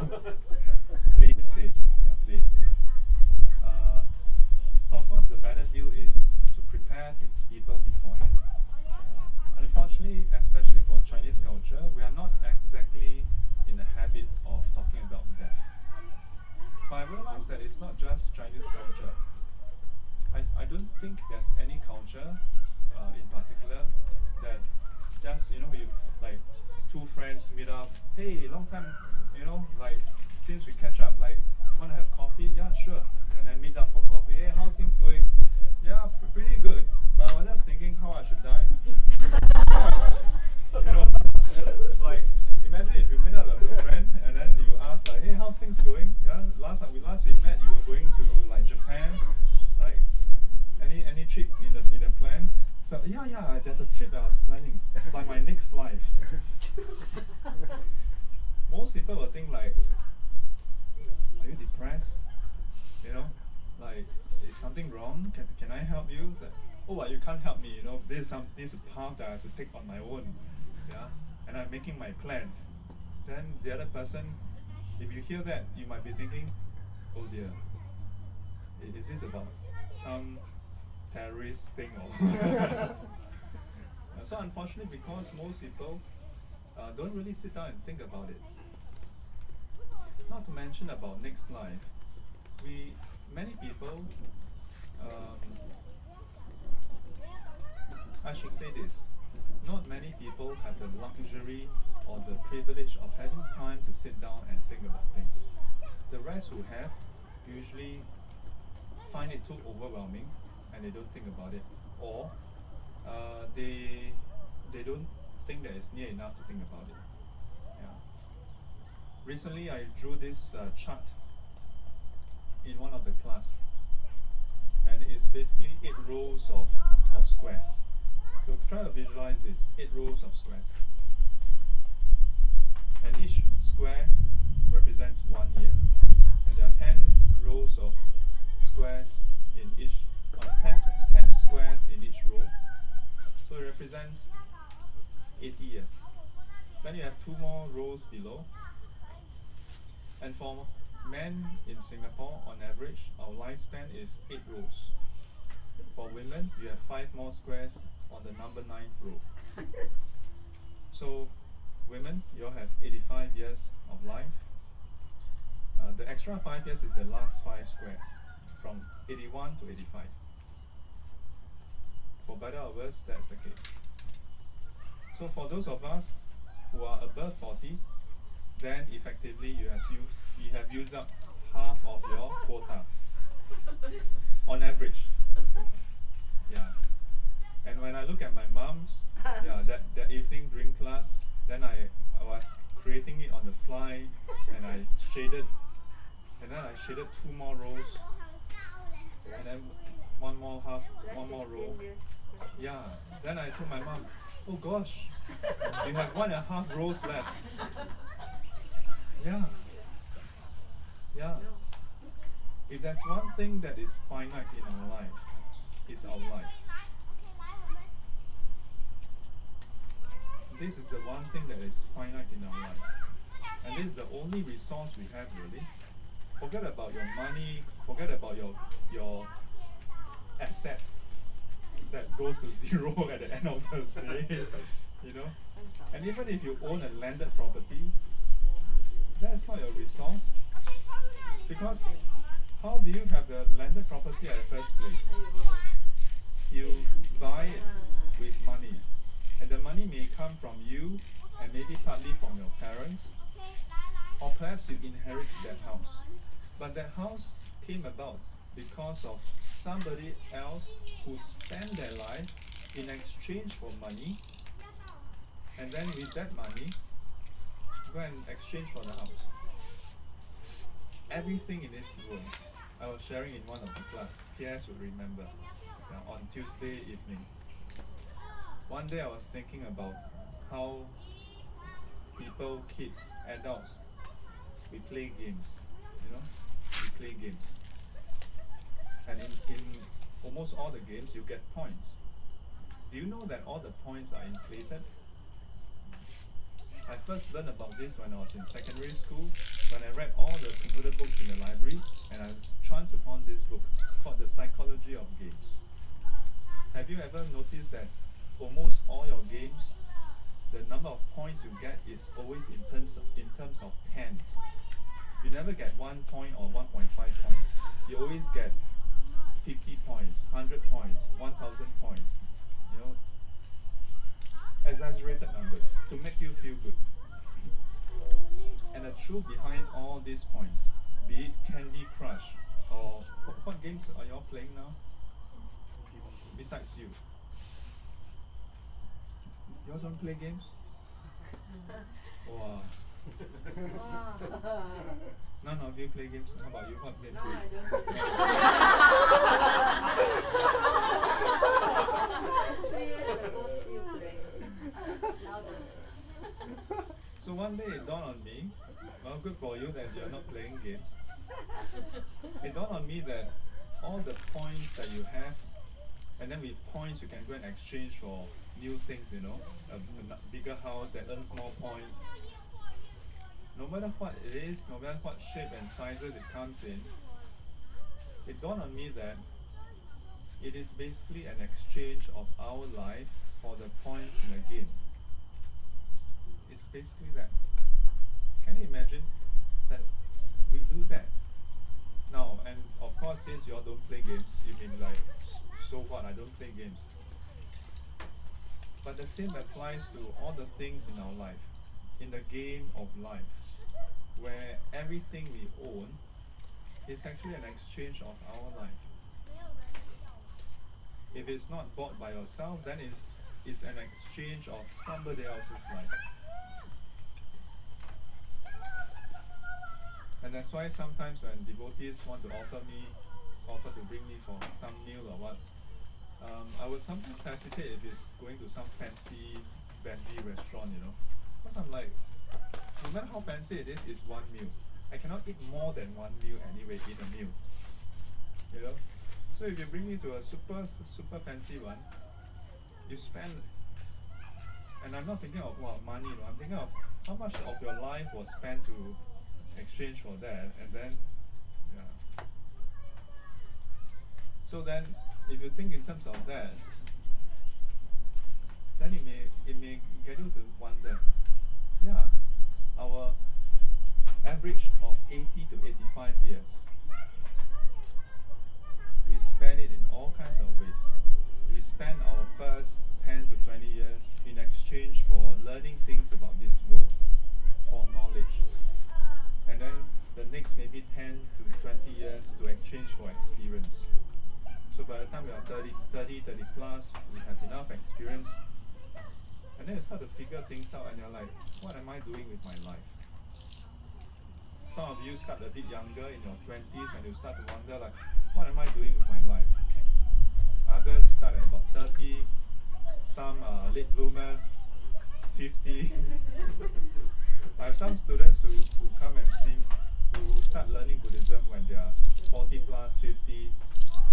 play it safe. Yeah, play it safe. Of course, the better deal is to prepare people beforehand. Unfortunately, especially for Chinese culture, we are not exactly in the habit of talking about death. But I realize that it's not just Chinese culture. I don't think there's any culture in particular that just, you like two friends meet up, hey, long time, since we catch up, want to have coffee? Yeah, sure. And then meet up for coffee. Hey, how's things going? Yeah, pretty good. But I was just thinking how I should die. Imagine if you meet up with a friend and then you ask hey, how's things going? Yeah, last we met, you were going to Japan. Any trip in the plan? So yeah, there's a trip that I was planning by my next life. Most people will think are you depressed? Is something wrong? Can I help you? You can't help me. This is a path that I have to take on my own. Yeah. and I'm making my plans. Then the other person, if you hear that, you might be thinking, oh dear, is this about some terrorist thing or so unfortunately, because most people don't really sit down and think about it. Not to mention about next life. Many people, I should say this, not many people have the luxury or the privilege of having time to sit down and think about things. The rest who have usually find it too overwhelming and they don't think about it, or they don't think that it's near enough to think about it. Yeah. Recently I drew this chart in one of the class, and it's basically 8 rows of squares. So try to visualize this, 8 rows of squares. And each square represents 1 year. And there are 10 rows of squares in each, 10 squares in each row. So it represents 80 years. Then you have 2 more rows below. And for men in Singapore, on average, our lifespan is 8 rows. For women, you have 5 more squares on the number 9th row. So, women, you all have 85 years of life. The extra 5 years is the last 5 squares, from 81 to 85. For better or worse, that's the case. So for those of us who are above 40, then effectively you have used up half of your quota, on average. Yeah. And when I look at my mom's, that evening during class, then I was creating it on the fly, and I shaded 2 more rows, and then one more row. Yeah. Then I told my mom, oh gosh, you have 1.5 rows left. Yeah. Yeah. If there's one thing that is finite in our life, it's our life. This is the one thing that is finite in our life. And this is the only resource we have, really. Forget about your money, forget about your asset that goes to 0 at the end of the day. You know? And even if you own a landed property, that's not your resource. Because how do you have the landed property at the first place? You buy it with money. And the money may come from you and maybe partly from your parents. Or perhaps you inherit that house. But that house came about because of somebody else who spent their life in exchange for money, and then with that money go and exchange for the house. Everything in this world, I was sharing in one of the class, PS would remember, on Tuesday evening. One day I was thinking about how people, kids, adults, we play games, we play games. And in almost all the games, you get points. Do you know that all the points are inflated? I first learned about this when I was in secondary school, when I read all the computer books in the library, and I chanced upon this book called The Psychology of Games. Have you ever noticed that almost all your games, the number of points you get is always in terms of tens? You never get 1 point or 1.5 points. You always get 50 points, 100 points, 1,000 points. Exaggerated numbers to make you feel good. And the truth behind all these points, be it Candy Crush or what games are you all playing now? Besides you. You all don't play games? Wow. None of you play games. How about you? What game do you play? So one day it dawned on me, well, good for you that you're not playing games. It dawned on me that all the points that you have And then with points you can go and exchange for new things, you know, a bigger house that earns more points. No matter what it is, no matter what shape and sizes it comes in, it dawned on me that it is basically an exchange of our life for the points in a game. It's basically that. Can you imagine that we do that? Now, and of course, since you all don't play games, you may be like, so what, I don't play games. But the same applies to all the things in our life, in the game of life, where everything we own is actually an exchange of our life. If it's not bought by yourself, then it's an exchange of somebody else's life. And that's why sometimes when devotees want to offer to bring me for some meal or what, I would sometimes hesitate if it's going to some fancy Bentley restaurant, you know. Because I'm like, no matter how fancy it is, it's one meal. I cannot eat more than one meal anyway, eat a meal. You know? So if you bring me to a super fancy one, you spend, and I'm not thinking of money, I'm thinking of how much of your life was spent to exchange for that, and then, yeah. So then, if you think in terms of that, then it may get you to wonder, yeah, our average of 80 to 85 years, we spend it in all kinds of ways. We spend our first 10 to 20 years in exchange for learning things about this world, for knowledge. And then the next maybe 10 to 20 years to exchange for experience. So by the time we are 30 plus, we have enough experience. And then you start to figure things out and you're like, what am I doing with my life? Some of you start a bit younger in your 20s and you start to wonder like, what am I doing with my life? Others start at about 30, some late bloomers, 50. I have some students who come and see, who start learning Buddhism when they are 40 plus, 50.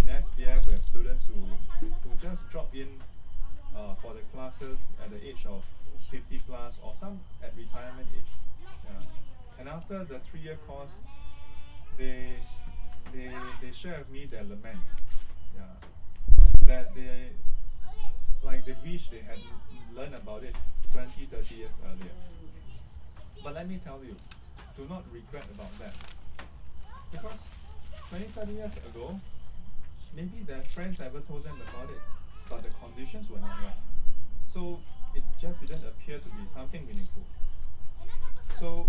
In SPF we have students who just drop in for the classes at the age of 50 plus, or some at retirement age. Yeah. And after the 3-year course, they share with me their lament. Yeah. That they wish they had learned about it 20, 30 years earlier. But let me tell you, do not regret about that. Because 20, 30 years ago, maybe their friends ever told them about it, but the conditions were not right. So it just didn't appear to be something meaningful. So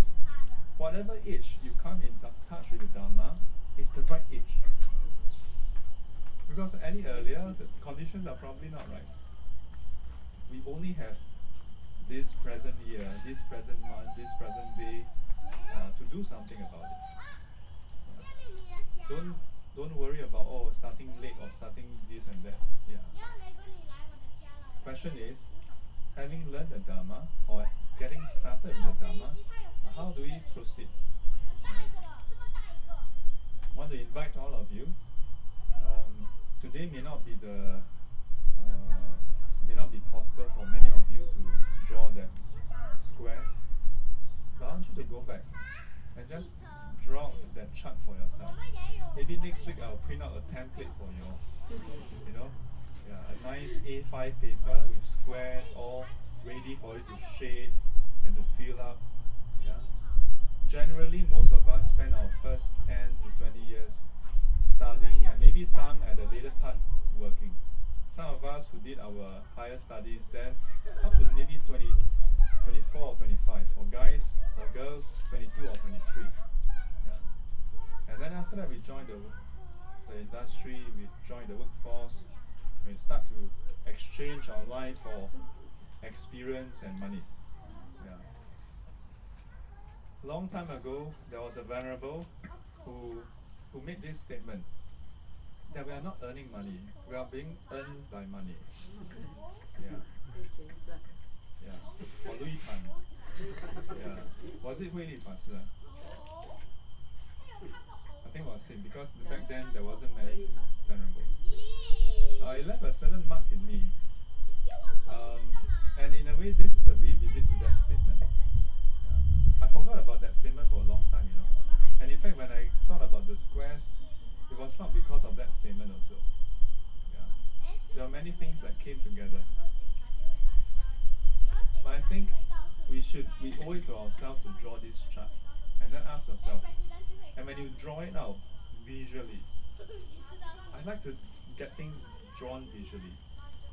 whatever age you come in touch with the Dharma is the right age. Because any earlier, the conditions are probably not right. We only have this present year, this present month, this present day to do something about it. Don't worry about starting late or starting this and that. Yeah. Question is, having learned the Dharma or getting started with the Dharma, how do we proceed? I want to invite all of you. Today may not be possible for many of you to draw them squares, but I want you to go back and just draw that chart for yourself. Maybe next week I'll print out a template for you all. You know, yeah, a nice A5 paper with squares all ready for you to shade and to fill up. Yeah. Generally, most of us spend our first 10 to 20 years studying, and maybe some at the later part working. Some of us who did our higher studies then up to maybe 20, 24 or 25. For guys, for girls, 22 or 23. Yeah. And then after that we join the industry, we join the workforce, we start to exchange our life for experience and money. Yeah. Long time ago, there was a Venerable who made this statement, that we are not earning money, we are being earned by money. Yeah. Yeah. Or Louis Pan. Yeah. Was it Hui Li Fa Shi? I think it was him, because back then there wasn't many venerables. it left a certain mark in me. And in a way, this is a revisit to that statement. Yeah. I forgot about that statement for a long time, you know. And in fact, when I thought about the squares, it was not because of that statement also. Yeah. There are many things that came together. But I think we owe it to ourselves to draw this chart and then ask yourself, and when you draw it out visually, I like to get things drawn visually,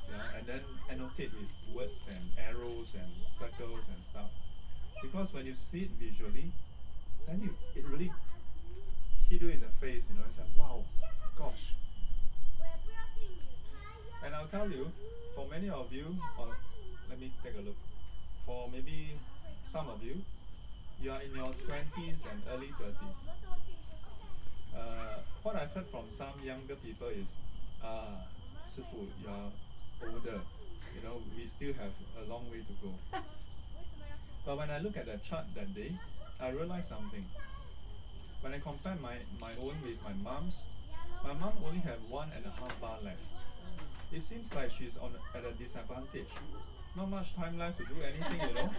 yeah, and then annotate with words and arrows and circles and stuff. Because when you see it visually, then it really hit you in the face, you know, it's like, wow, gosh. And I'll tell you, for many of you, or let me take a look, for maybe some of you, you are in your 20s and early 30s. What I've heard from some younger people is, Shifu, you are older, you know, we still have a long way to go. But when I look at the chart that day, I realized something. When I compare my own with my mom only have 1.5 bar left. It seems like she's at a disadvantage. Not much time left to do anything, you know.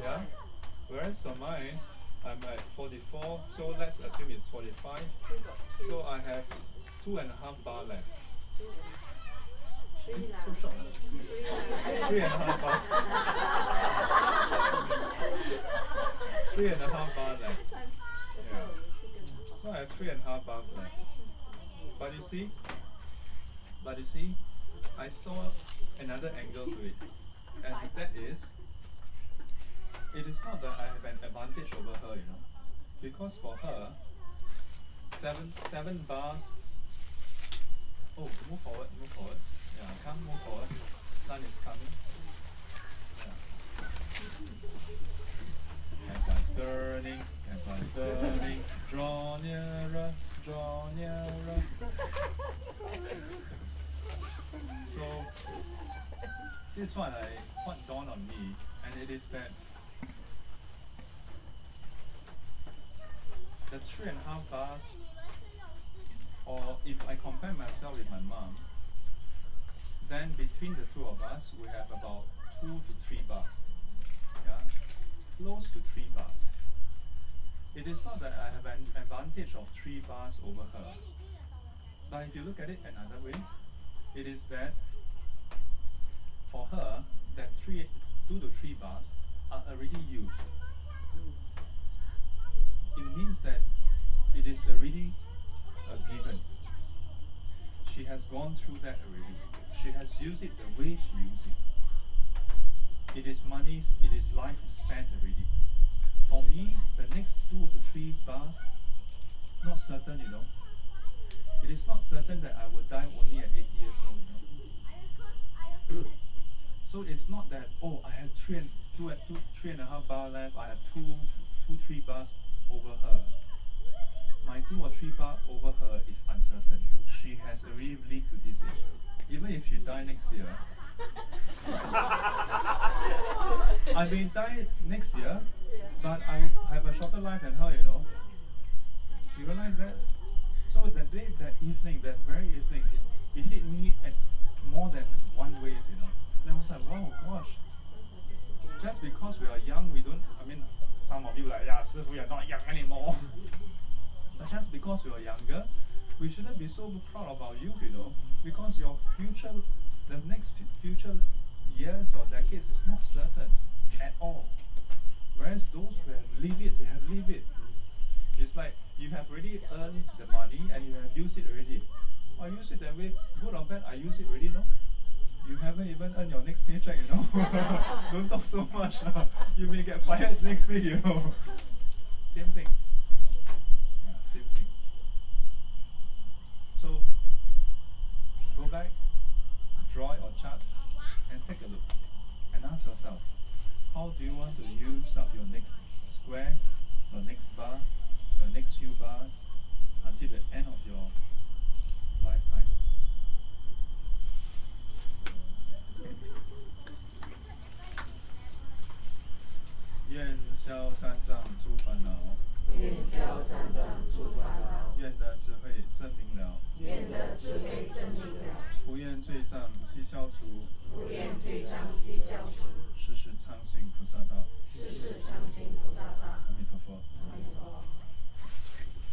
Yeah. Whereas for mine, I'm at 44, so let's assume it's 45. So I have 2.5 bar left. So short. 3.5 bar. 3.5 bar left. Yeah. So I have 3.5 bar left. But you see, I saw another angle to it, and that is, it is not that I have an advantage over her, you know, because for her, seven bars. Oh, move forward. Yeah, come, move forward. Sun is coming. Yeah. Campfire's burning. Draw nearer. So this is what dawned on me, and it is that the 3.5 bars, or if I compare myself with my mom, then between the two of us we have about 2 to 3 bars. Yeah, close to 3 bars. It is not that I have an advantage of 3 bars over her, but if you look at it another way, it is that for her, that 2 to 3 bars are already used. It means that it is already a given. She has gone through that already. She has used it the way she used it. It is money, it is life spent already. For me, the next 2 to 3 bars, not certain, you know. It is not certain that I will die only at 8 years old, you know. So it's not that, oh, I have 3.5 bar left, I have 3 bars over her. My 2 or 3 bar over her is uncertain. She has already lived to this age. Even if she die next year, I may die next year, but I will have a shorter life than her, you know. You realize that? So that day, that very evening, it hit me at more than one ways, you know. And I was like, wow, gosh. Just because we are young, some of you like, yeah, Shifu, we are not young anymore. But just because we are younger, we shouldn't be so proud of our youth, you know. Because your future, the next future years or decades is not certain at all. Whereas those who have lived it, they have lived it. It's like you have already earned the money and you have used it already. I use it that way, good or bad, I use it already, no? You haven't even earned your next paycheck, you know? Don't talk so much. You may get fired next week, you know? Same thing. Yeah, same thing. So, go back, draw your chart, and take a look. And ask yourself, how do you want to use up your next square, your next bar, your next few bars, until the end of your lifetime? Yuan xiao san zang zhu fan nao, 愿消三障诸烦恼，愿得智慧真明了，愿得智慧真明了，不愿罪障悉消除，不愿罪障悉消除，世世常行菩萨道。世世常行菩萨道。阿弥陀佛。阿弥陀佛。